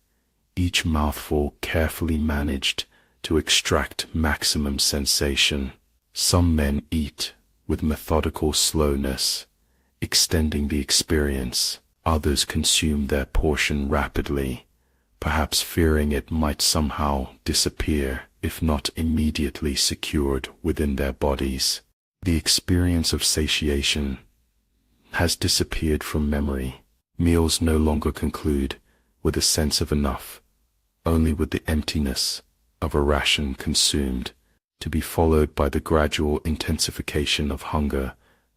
each mouthful carefully managed to extract maximum sensation. Some men eat with methodical slowness, extending the experience. Others consume their portion rapidly, perhaps fearing it might somehow disappear if not immediately secured within their bodies. The experience of satiation has disappeared from memory. Meals no longer conclude with a sense of enough, only with the emptiness of a ration consumed, to be followed by the gradual intensification of hunger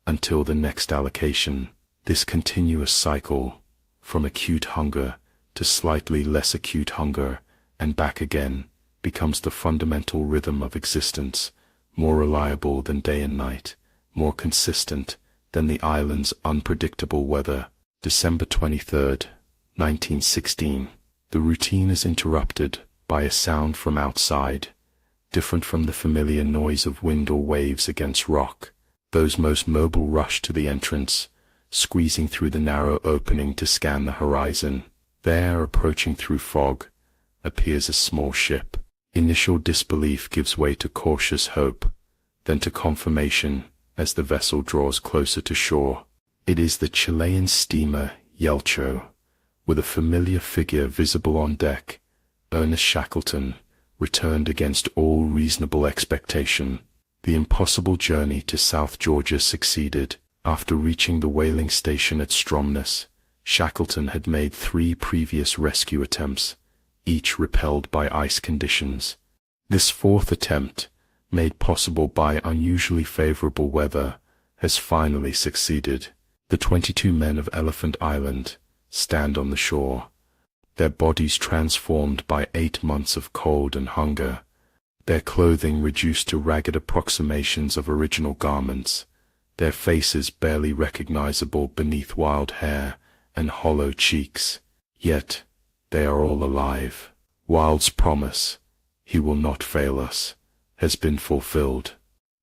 until the next allocation. This continuous cycle, from acute hunger to slightly less acute hunger and back again, becomes the fundamental rhythm of existence, more reliable than day and night, more consistent than the island's unpredictable weather. December 23rd, 1916. The routine is interrupted by a sound from outside, different from the familiar noise of wind or waves against rock. Those most mobile rush to the entrance, squeezing through the narrow opening to scan the horizon. There, approaching through fog, appears a small ship. Initial disbelief gives way to cautious hope, then to confirmation as the vessel draws closer to shore. It is the Chilean steamer Yelcho, with a familiar figure visible on deck. Ernest Shackleton returned against all reasonable expectation. The impossible journey to South Georgia succeeded. After reaching the whaling station at Stromness, Shackleton had made 3 previous rescue attempts, each repelled by ice conditions. This 4th attempt, made possible by unusually favorable weather, has finally succeeded. The 22 men of Elephant Island stand on the shore, their bodies transformed by 8 months of cold and hunger, their clothing reduced to ragged approximations of original garments, their faces barely recognizable beneath wild hair and hollow cheeks. Yet they are all alive. Wild's promise, "He will not fail us," has been fulfilled.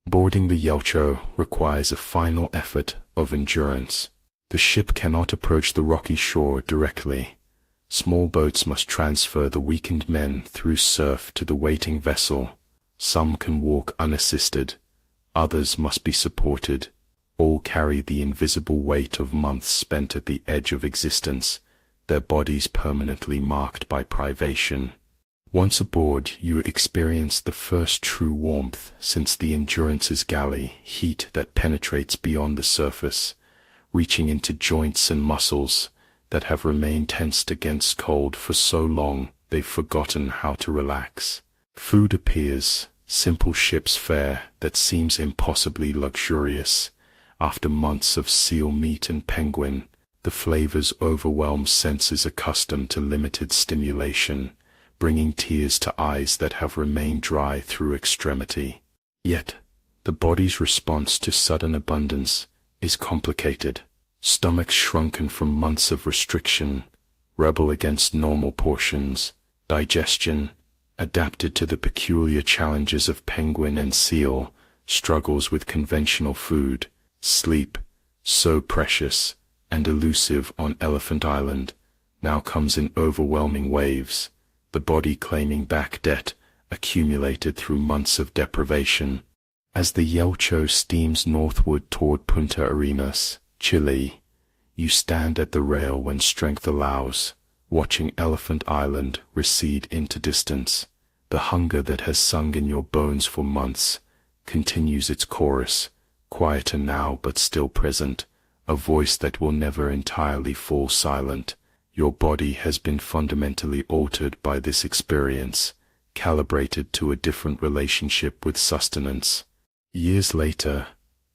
Boarding the Yelcho requires a final effort of endurance. The ship cannot approach the rocky shore directly. Small boats must transfer the weakened men through surf to the waiting vessel. Some can walk unassisted, others must be supported. All carry the invisible weight of months spent at the edge of existence, their bodies permanently marked by privation. Once aboard, you experience the first true warmth since the Endurance's galley, heat that penetrates beyond the surface, reaching into joints and muscles that have remained tensed against cold for so long they've forgotten how to relax. Food appears, simple ship's fare that seems impossibly luxurious. After months of seal meat and penguin, the flavors overwhelm senses accustomed to limited stimulation, bringing tears to eyes that have remained dry through extremity. Yet, the body's response to sudden abundance is complicated. Stomachs shrunken from months of restriction rebel against normal portions. Digestion, adapted to the peculiar challenges of penguin and seal, struggles with conventional food. Sleep, so precious and elusive on Elephant Island, now comes in overwhelming waves, the body claiming back debt accumulated through months of deprivation. As the Yelcho steams northward toward Punta Arenas, Chile, you stand at the rail when strength allows, watching Elephant Island recede into distance. The hunger that has sung in your bones for months continues its chorus, quieter now but still present, a voice that will never entirely fall silent. Your body has been fundamentally altered by this experience, calibrated to a different relationship with sustenance. Years later,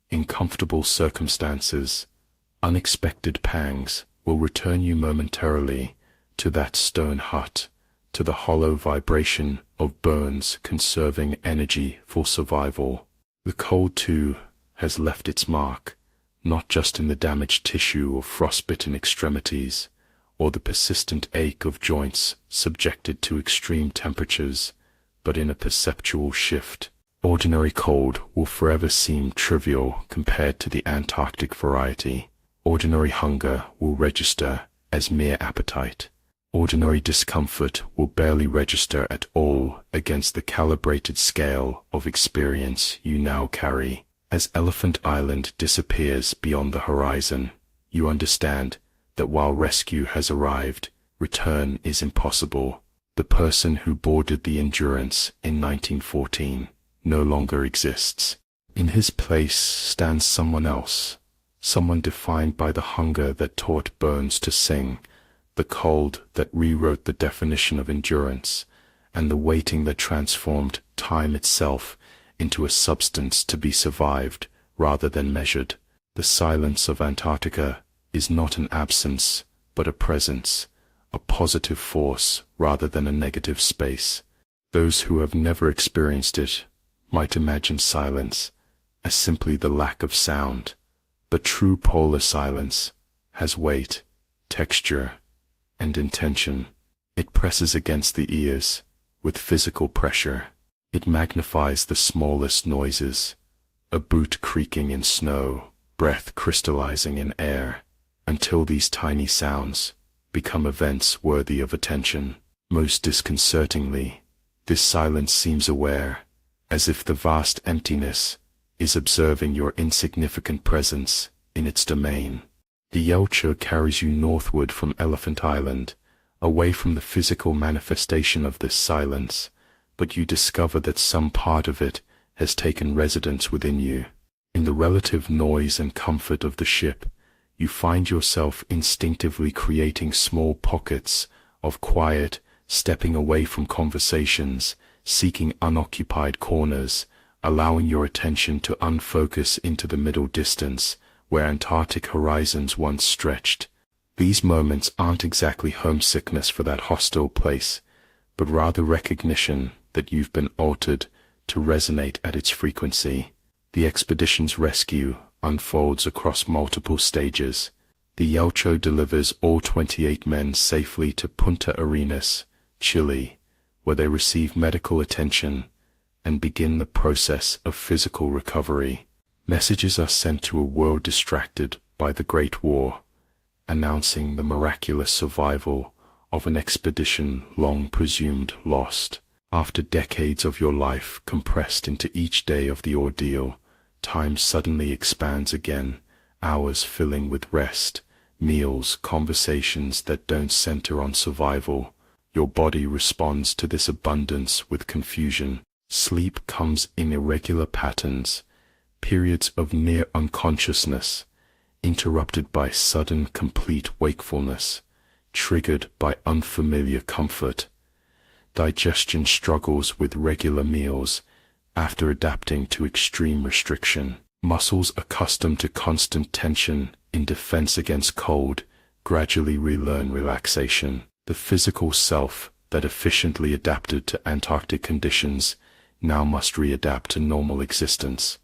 in comfortable circumstances, unexpected pangs will return you momentarily to that stone hut, to the hollow vibration of bones conserving energy for survival. The cold, too, has left its mark, not just in the damaged tissue or frostbitten extremities, or the persistent ache of joints subjected to extreme temperatures, but in a perceptual shift. Ordinary cold will forever seem trivial compared to the Antarctic variety. Ordinary hunger will register as mere appetite. Ordinary discomfort will barely register at all against the calibrated scale of experience you now carry. As Elephant Island disappears beyond the horizon, you understand that while rescue has arrived, return is impossible. The person who boarded the Endurance in 1914 no longer exists. In his place stands someone else, someone defined by the hunger that taught bones to sing, the cold that rewrote the definition of endurance, and the waiting that transformed time itself into a substance to be survived rather than measured. The silence of Antarctica is not an absence, but a presence, a positive force rather than a negative space. Those who have never experienced it might imagine silence as simply the lack of sound, but true polar silence has weight, texture, and intention. It presses against the ears with physical pressure. It magnifies the smallest noises, a boot creaking in snow, breath crystallizing in air, until these tiny sounds become events worthy of attention. Most disconcertingly, this silence seems aware, as if the vast emptiness is observing your insignificant presence in its domain. The Yelcho carries you northward from Elephant Island, away from the physical manifestation of this silence, but you discover that some part of it has taken residence within you. In the relative noise and comfort of the ship, you find yourself instinctively creating small pockets of quiet, stepping away from conversations, seeking unoccupied corners, allowing your attention to unfocus into the middle distance, where Antarctic horizons once stretched. These moments aren't exactly homesickness for that hostile place, but rather recognition that you've been altered to resonate at its frequency. The expedition's rescue unfolds across multiple stages. The Yelcho delivers all 28 men safely to Punta Arenas, Chile, where they receive medical attention and begin the process of physical recovery. Messages are sent to a world distracted by the Great War, announcing the miraculous survival of an expedition long presumed lost. After decades of your life compressed into each day of the ordeal, time suddenly expands again, hours filling with rest, meals, conversations that don't center on survival. Your body responds to this abundance with confusion. Sleep comes in irregular patterns, periods of near unconsciousness, interrupted by sudden complete wakefulness, triggered by unfamiliar comfort. Digestion struggles with regular meals after adapting to extreme restriction. Muscles accustomed to constant tension in defense against cold gradually relearn relaxation. The physical self that efficiently adapted to Antarctic conditions now must readapt to normal existence,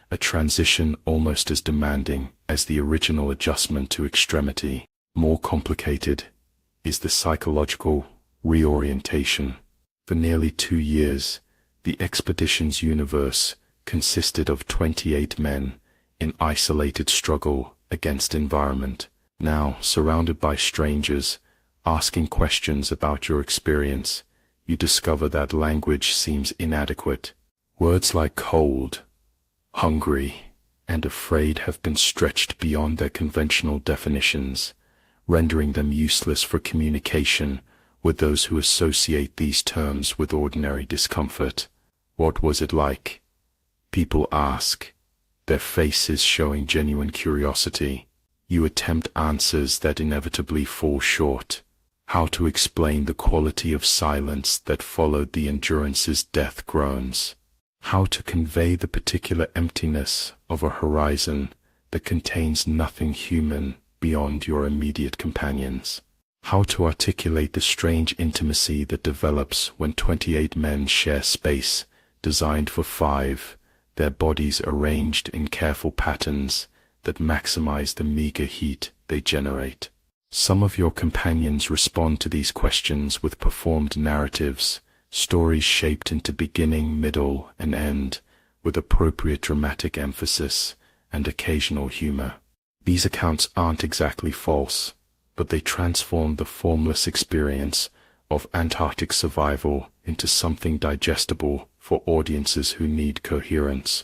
a transition almost as demanding as the original adjustment to extremity. More complicated is the psychological reorientation. For nearly 2 years, the expedition's universe consisted of 28 men in isolated struggle against environment. Now, surrounded by strangers, asking questions about your experience, you discover that language seems inadequate. Words like cold, hungry, and afraid have been stretched beyond their conventional definitions, rendering them useless for communication with those who associate these terms with ordinary discomfort. What was it like? People ask, their faces showing genuine curiosity. You attempt answers that inevitably fall short. How to explain the quality of silence that followed the Endurance's death groans? How to convey the particular emptiness of a horizon that contains nothing human beyond your immediate companions? How to articulate the strange intimacy that develops when 28 men share space designed for 5, their bodies arranged in careful patterns that maximize the meager heat they generate. Some of your companions respond to these questions with performed narratives, stories shaped into beginning, middle, and end, with appropriate dramatic emphasis and occasional humor. These accounts aren't exactly false, but they transform the formless experience of Antarctic survival into something digestible for audiences who need coherence.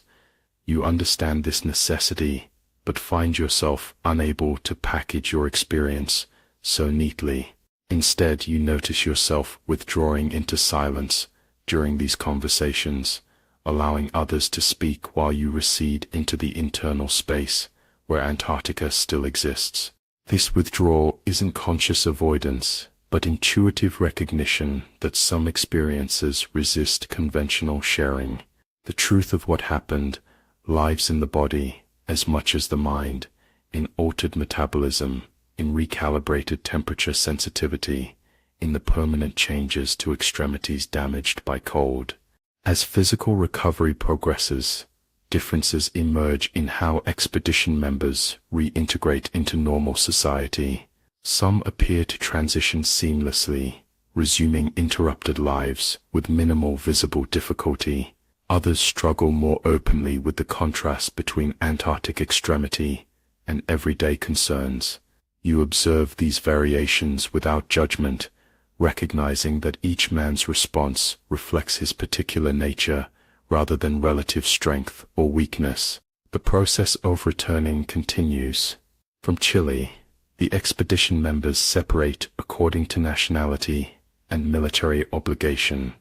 You understand this necessity, but find yourself unable to package your experience so neatly. Instead, you notice yourself withdrawing into silence during these conversations, allowing others to speak while you recede into the internal space where Antarctica still exists. This withdrawal isn't conscious avoidance, but intuitive recognition that some experiences resist conventional sharing. The truth of what happened lives in the body as much as the mind, in altered metabolism, in recalibrated temperature sensitivity, in the permanent changes to extremities damaged by cold. As physical recovery progresses, differences emerge in how expedition members reintegrate into normal society. Some appear to transition seamlessly, resuming interrupted lives with minimal visible difficulty. Others struggle more openly with the contrast between Antarctic extremity and everyday concerns. You observe these variations without judgment, recognizing that each man's response reflects his particular nature rather than relative strength or weakness. The process of returning continues. From Chile, the expedition members separate according to nationality and military obligation.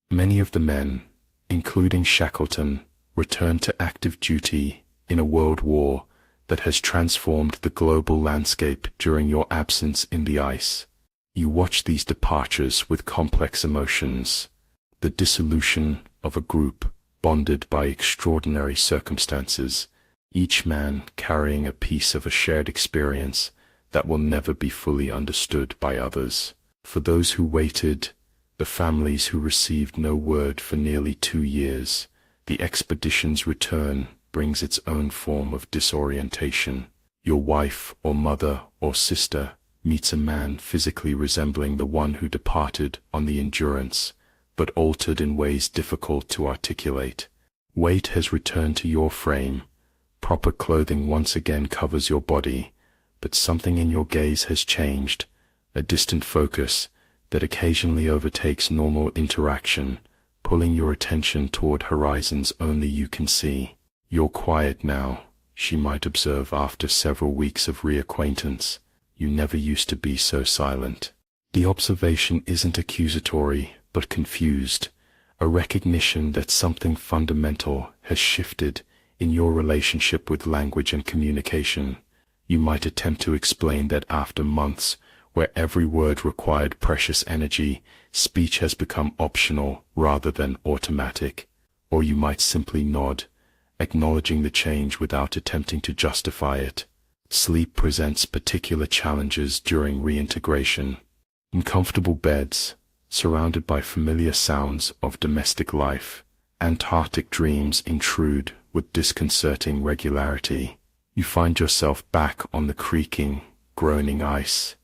Many of the men, including Shackleton, return to active duty in a world war that has transformed the global landscape during your absence in the ice. You watch these departures with complex emotions, the dissolution of a group bonded by extraordinary circumstances, each man carrying a piece of a shared experience that will never be fully understood by others. For those who waited, the families who received no word for nearly 2 years, the expedition's return brings its own form of disorientation. Your wife or mother or sister meets a man physically resembling the one who departed on the Endurance, but altered in ways difficult to articulate. Weight has returned to your frame. Proper clothing once again covers your body, but something in your gaze has changed, a distant focus that occasionally overtakes normal interaction, pulling your attention toward horizons only you can see. You're quiet now, she might observe after several weeks of reacquaintance. You never used to be so silent. The observation isn't accusatory, but confused, a recognition that something fundamental has shifted in your relationship with language and communication. You might attempt to explain that after months where every word required precious energy, speech has become optional rather than automatic. Or you might simply nod, acknowledging the change without attempting to justify it. Sleep presents particular challenges during reintegration. In comfortable beds, surrounded by familiar sounds of domestic life, Antarctic dreams intrude with disconcerting regularity. You find yourself back on the creaking, groaning ice,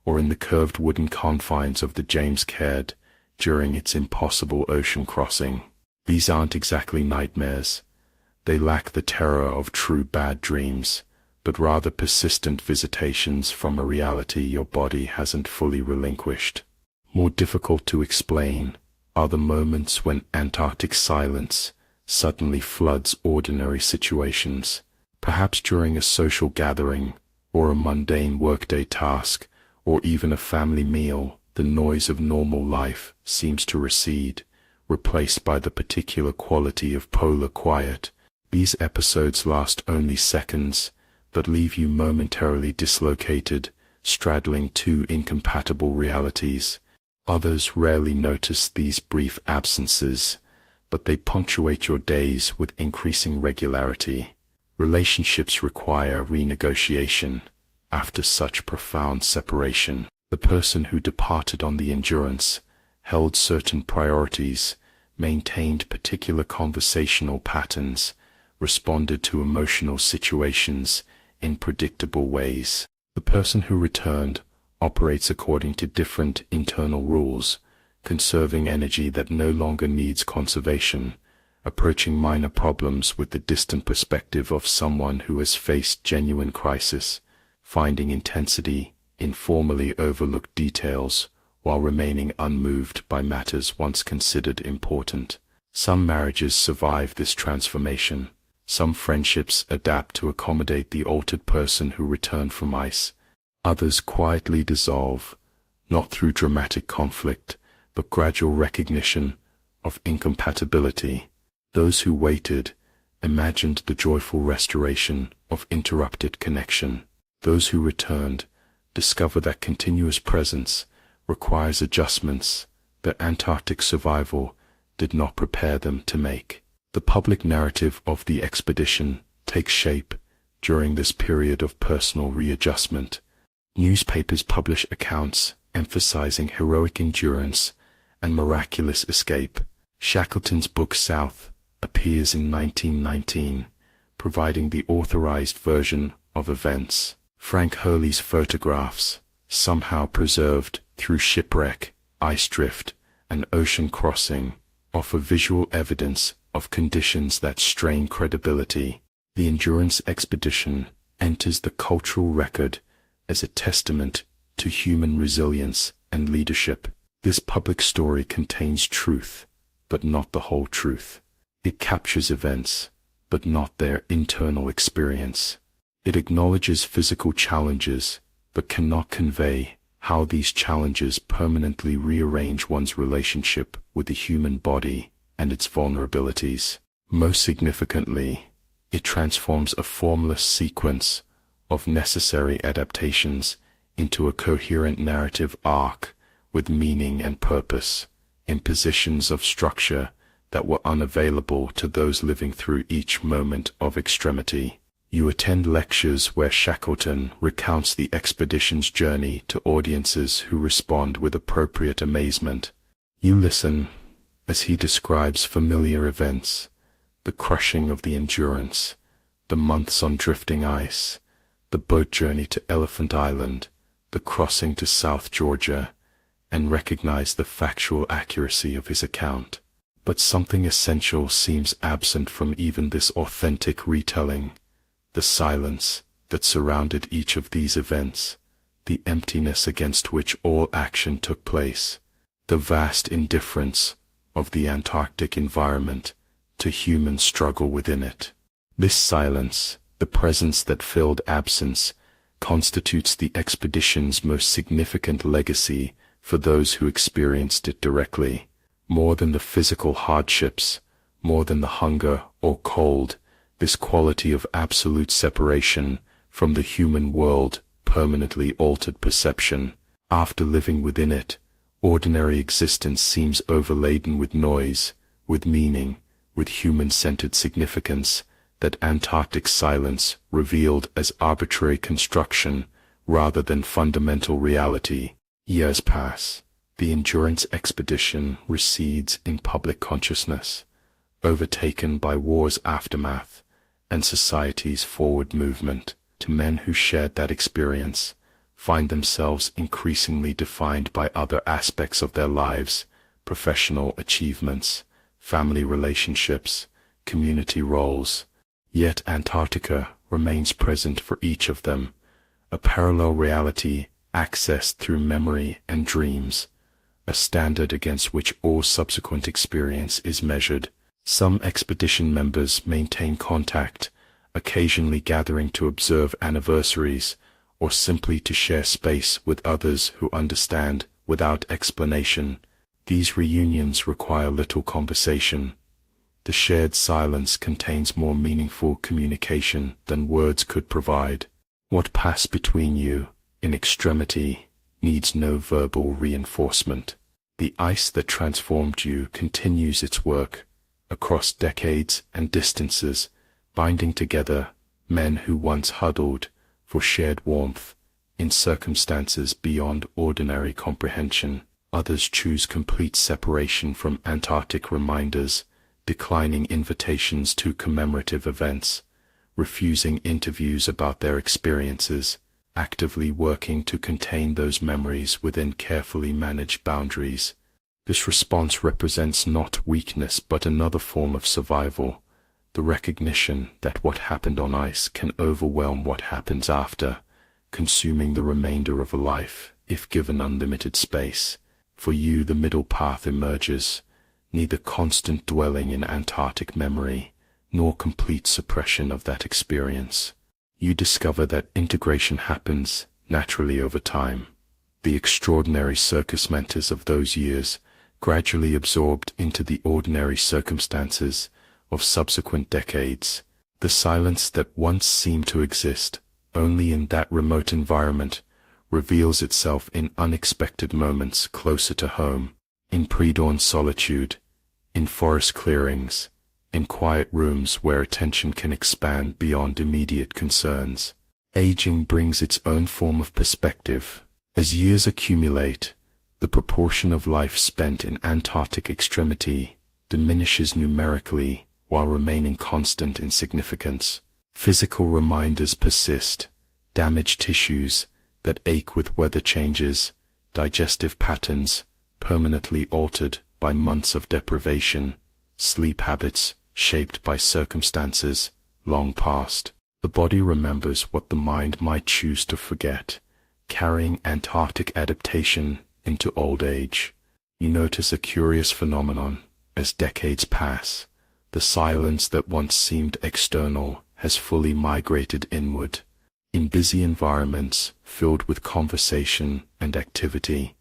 or in the curved wooden confines of the James Caird during its impossible ocean crossing. These aren't exactly nightmares. They lack the terror of true bad dreams, but rather persistent visitations from a reality your body hasn't fully relinquished. More difficult to explain are the moments when Antarctic silence suddenly floods ordinary situations, perhaps during a social gathering or a mundane workday task, or even a family meal. The noise of normal life seems to recede, replaced by the particular quality of polar quiet. These episodes last only seconds, but leave you momentarily dislocated, straddling two incompatible realities. Others rarely notice these brief absences, but they punctuate your days with increasing regularity. Relationships require renegotiation. After such profound separation, the person who departed on the Endurance held certain priorities maintained particular conversational patterns, responded to emotional situations in predictable ways. The person who returned operates according to different internal rules, conserving energy that no longer needs conservation, approaching minor problems with the distant perspective of someone who has faced genuine crisis, finding intensity in formerly overlooked details while remaining unmoved by matters once considered important. Some marriages survive this transformation. Some friendships adapt to accommodate the altered person who returned from ice. Others quietly dissolve, not through dramatic conflict, but gradual recognition of incompatibility. Those who waited imagined the joyful restoration of interrupted connection. Those who returned discover that continuous presence requires adjustments that Antarctic survival did not prepare them to make. The public narrative of the expedition takes shape during this period of personal readjustment. Newspapers publish accounts emphasizing heroic endurance and miraculous escape. Shackleton's book South appears in 1919, providing the authorized version of events. Frank Hurley's photographs, somehow preserved through shipwreck, ice drift, and ocean crossing, offer visual evidence of conditions that strain credibility. The Endurance expedition enters the cultural record as a testament to human resilience and leadership. This public story contains truth, but not the whole truth. It captures events, but not their internal experience. It acknowledges physical challenges, but cannot convey how these challenges permanently rearrange one's relationship with the human body and its vulnerabilities. Most significantly, it transforms a formless sequence of necessary adaptations into a coherent narrative arc with meaning and purpose, impositions of structure that were unavailable to those living through each moment of extremity. You attend lectures where Shackleton recounts the expedition's journey to audiences who respond with appropriate amazement. You listen as he describes familiar events, the crushing of the Endurance, the months on drifting ice, the boat journey to Elephant Island, the crossing to South Georgia, and recognize the factual accuracy of his account. But something essential seems absent from even this authentic retelling. The silence that surrounded each of these events, the emptiness against which all action took place, the vast indifference of the Antarctic environment to human struggle within it. This silence, the presence that filled absence, constitutes the expedition's most significant legacy for those who experienced it directly. More than the physical hardships, more than the hunger or cold, this quality of absolute separation from the human world permanently altered perception. After living within it, ordinary existence seems overladen with noise, with meaning, with human-centered significance that Antarctic silence revealed as arbitrary construction rather than fundamental reality. Years pass. The Endurance expedition recedes in public consciousness, overtaken by war's aftermath and society's forward movement. To men who shared that experience, find themselves increasingly defined by other aspects of their lives, professional achievements, family relationships, community roles. Yet Antarctica remains present for each of them, a parallel reality accessed through memory and dreams, a standard against which all subsequent experience is measured. Some expedition members maintain contact, occasionally gathering to observe anniversaries or simply to share space with others who understand without explanation. These reunions require little conversation. The shared silence contains more meaningful communication than words could provide. What passed between you, in extremity, needs no verbal reinforcement. The ice that transformed you continues its work, across decades and distances, binding together men who once huddled for shared warmth in circumstances beyond ordinary comprehension. Others choose complete separation from Antarctic reminders, declining invitations to commemorative events, refusing interviews about their experiences, actively working to contain those memories within carefully managed boundaries. This response represents not weakness but another form of survival, the recognition that what happened on ice can overwhelm what happens after, consuming the remainder of a life, if given unlimited space. For you, the middle path emerges, neither constant dwelling in Antarctic memory, nor complete suppression of that experience. You discover that integration happens naturally over time. The extraordinary circus mentors of those years, gradually absorbed into the ordinary circumstances of subsequent decades. The silence that once seemed to exist only in that remote environment reveals itself in unexpected moments closer to home, in pre-dawn solitude, in forest clearings, in quiet rooms where attention can expand beyond immediate concerns. Aging brings its own form of perspective. As years accumulate, the proportion of life spent in Antarctic extremity diminishes numerically while remaining constant in significance. Physical reminders persist, damaged tissues that ache with weather changes, digestive patterns permanently altered by months of deprivation, sleep habits shaped by circumstances long past. The body remembers what the mind might choose to forget, carrying Antarctic adaptation into old age. You notice a curious phenomenon. As decades pass, the silence that once seemed external has fully migrated inward. In busy environments filled with conversation and activity,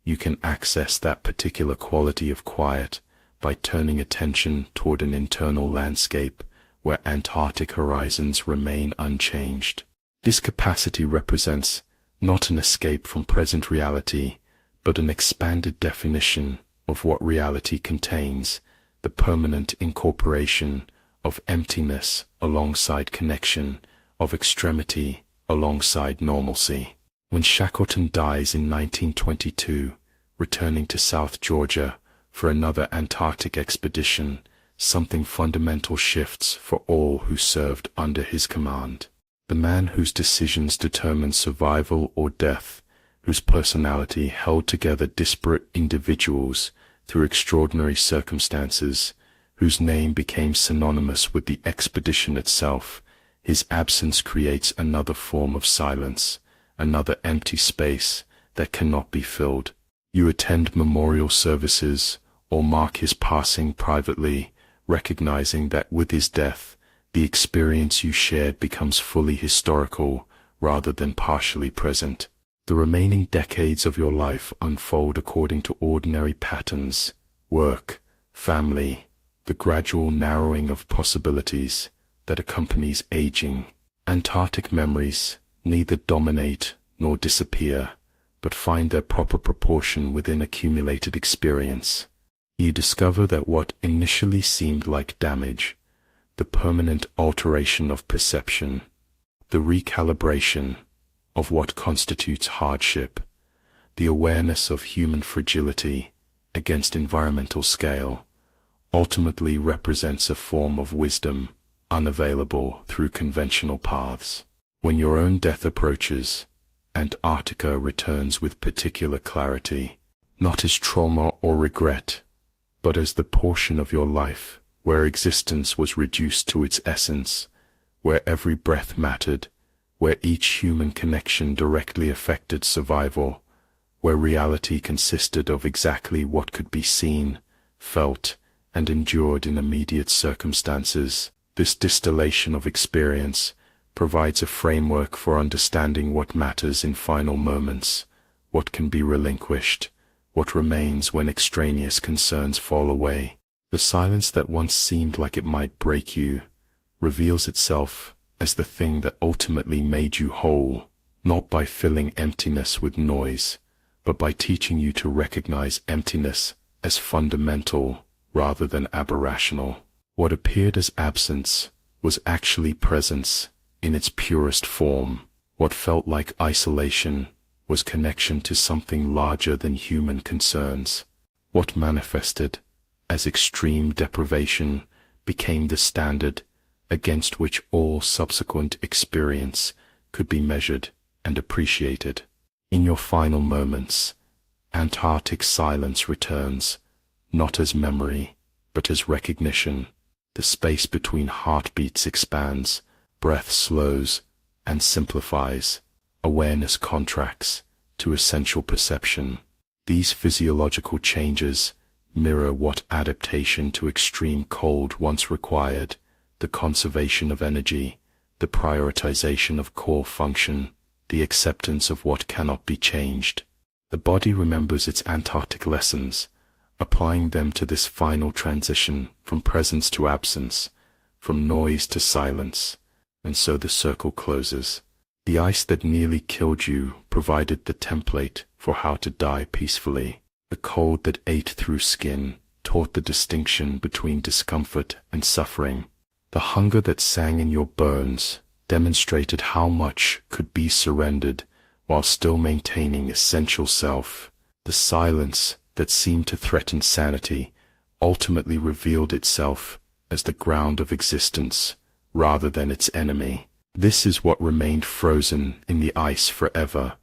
you can access that particular quality of quiet by turning attention toward an internal landscape where Antarctic horizons remain unchanged. This capacity represents not an escape from present reality, but an expanded definition of what reality contains, the permanent incorporation of emptiness alongside connection, of extremity alongside normalcy. When Shackleton dies in 1922, returning to South Georgia for another Antarctic expedition, something fundamental shifts for all who served under his command. The man whose decisions determined survival or death, whose personality held together disparate individuals through extraordinary circumstances, whose name became synonymous with the expedition itself, his absence creates another form of silence, another empty space that cannot be filled. You attend memorial services or mark his passing privately, recognizing that with his death, the experience you shared becomes fully historical rather than partially present. The remaining decades of your life unfold according to ordinary patterns: work, family, the gradual narrowing of possibilities that accompanies aging. Antarctic memories neither dominate nor disappear, but find their proper proportion within accumulated experience. You discover that what initially seemed like damage, the permanent alteration of perception, the recalibration of what constitutes hardship, the awareness of human fragility against environmental scale, ultimately represents a form of wisdom unavailable through conventional paths. When your own death approaches, Antarctica returns with particular clarity, not as trauma or regret, but as the portion of your life where existence was reduced to its essence, where every breath mattered, where each human connection directly affected survival, where reality consisted of exactly what could be seen, felt, and endured in immediate circumstances. This distillation of experience provides a framework for understanding what matters in final moments, what can be relinquished, what remains when extraneous concerns fall away. The silence that once seemed like it might break you reveals itself as the thing that ultimately made you whole, not by filling emptiness with noise, but by teaching you to recognize emptiness as fundamental rather than aberrational. What appeared as absence was actually presence in its purest form. What felt like isolation was connection to something larger than human concerns. What manifested as extreme deprivation became the standard against which all subsequent experience could be measured and appreciated. In your final moments, Antarctic silence returns, not as memory, but as recognition. The space between heartbeats expands, breath slows and simplifies, awareness contracts to essential perception. These physiological changes mirror what adaptation to extreme cold once required: the conservation of energy, the prioritization of core function, the acceptance of what cannot be changed. The body remembers its Antarctic lessons, applying them to this final transition from presence to absence, from noise to silence, and so the circle closes. The ice that nearly killed you provided the template for how to die peacefully. The cold that ate through skin taught the distinction between discomfort and suffering. The hunger that sang in your bones demonstrated how much could be surrendered while still maintaining essential self. The silence that seemed to threaten sanity ultimately revealed itself as the ground of existence rather than its enemy. This is what remained frozen in the ice forever,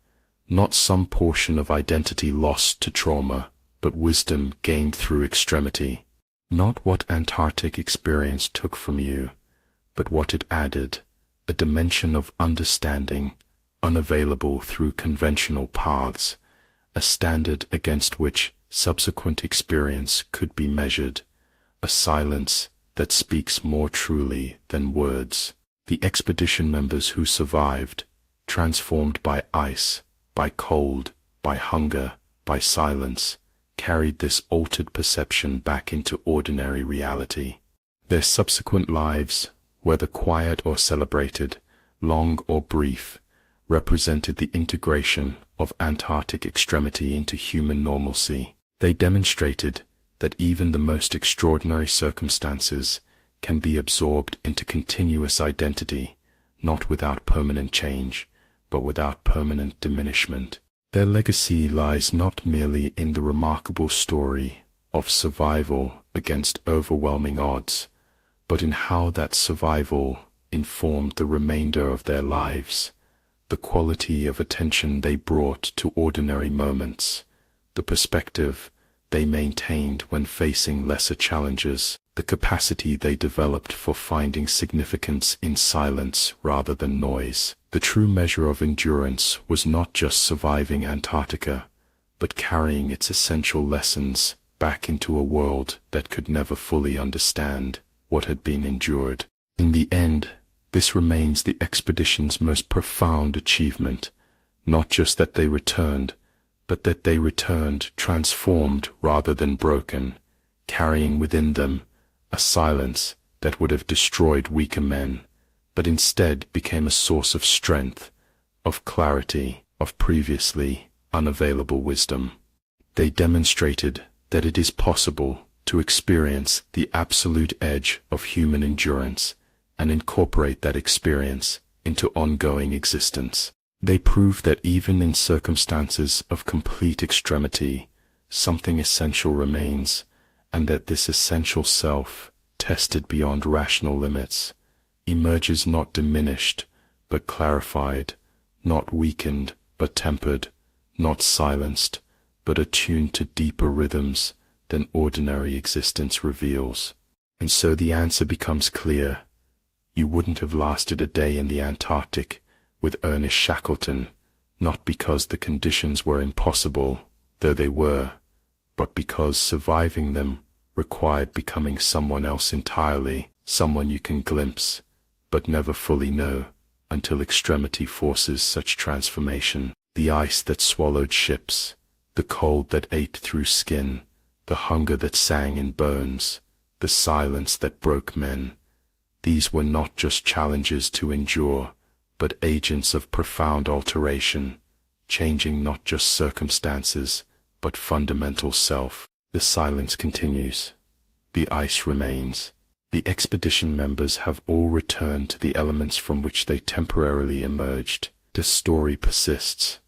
not some portion of identity lost to trauma, but wisdom gained through extremity. Not what Antarctic experience took from you, but what it added, a dimension of understanding, unavailable through conventional paths, a standard against which subsequent experience could be measured, a silence that speaks more truly than words. The expedition members who survived, transformed by ice, by cold, by hunger, by silence, carried this altered perception back into ordinary reality. Their subsequent lives, whether quiet or celebrated, long or brief, represented the integration of Antarctic extremity into human normalcy. They demonstrated that even the most extraordinary circumstances can be absorbed into continuous identity, not without permanent change, but without permanent diminishment. Their legacy lies not merely in the remarkable story of survival against overwhelming odds, but in how that survival informed the remainder of their lives, the quality of attention they brought to ordinary moments, the perspective they maintained when facing lesser challenges, the capacity they developed for finding significance in silence rather than noise. The true measure of endurance was not just surviving Antarctica, but carrying its essential lessons back into a world that could never fully understand what had been endured. In the end, this remains the expedition's most profound achievement, not just that they returned, but that they returned transformed rather than broken, carrying within them a silence that would have destroyed weaker men, but instead became a source of strength, of clarity, of previously unavailable wisdom. They demonstrated that it is possible to experience the absolute edge of human endurance and incorporate that experience into ongoing existence. They proved that even in circumstances of complete extremity, something essential remains, and that this essential self, tested beyond rational limits, emerges not diminished, but clarified, not weakened, but tempered, not silenced, but attuned to deeper rhythms than ordinary existence reveals. And so the answer becomes clear. You wouldn't have lasted a day in the Antarctic with Ernest Shackleton, not because the conditions were impossible, though they were, but because surviving them required becoming someone else entirely, someone you can glimpse, but never fully know, until extremity forces such transformation. The ice that swallowed ships, the cold that ate through skin, the hunger that sang in bones, the silence that broke men, these were not just challenges to endure, but agents of profound alteration, changing not just circumstances, but fundamental self. The silence continues. The ice remains. The expedition members have all returned to the elements from which they temporarily emerged. The story persists.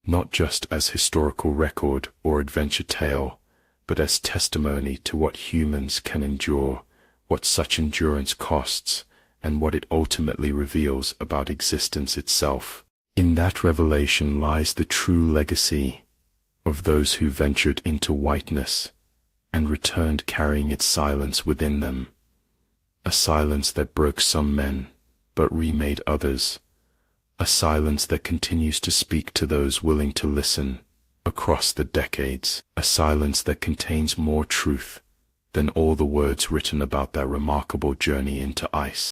not just as historical record or adventure tale, but as testimony to what humans can endure, what such endurance costs, and what it ultimately reveals about existence itself. In that revelation lies the true legacy of those who ventured into whiteness and returned carrying its silence within them, a silence that broke some men, but remade others, a silence that continues to speak to those willing to listen across the decades, a silence that contains more truth than all the words written about that remarkable journey into ice.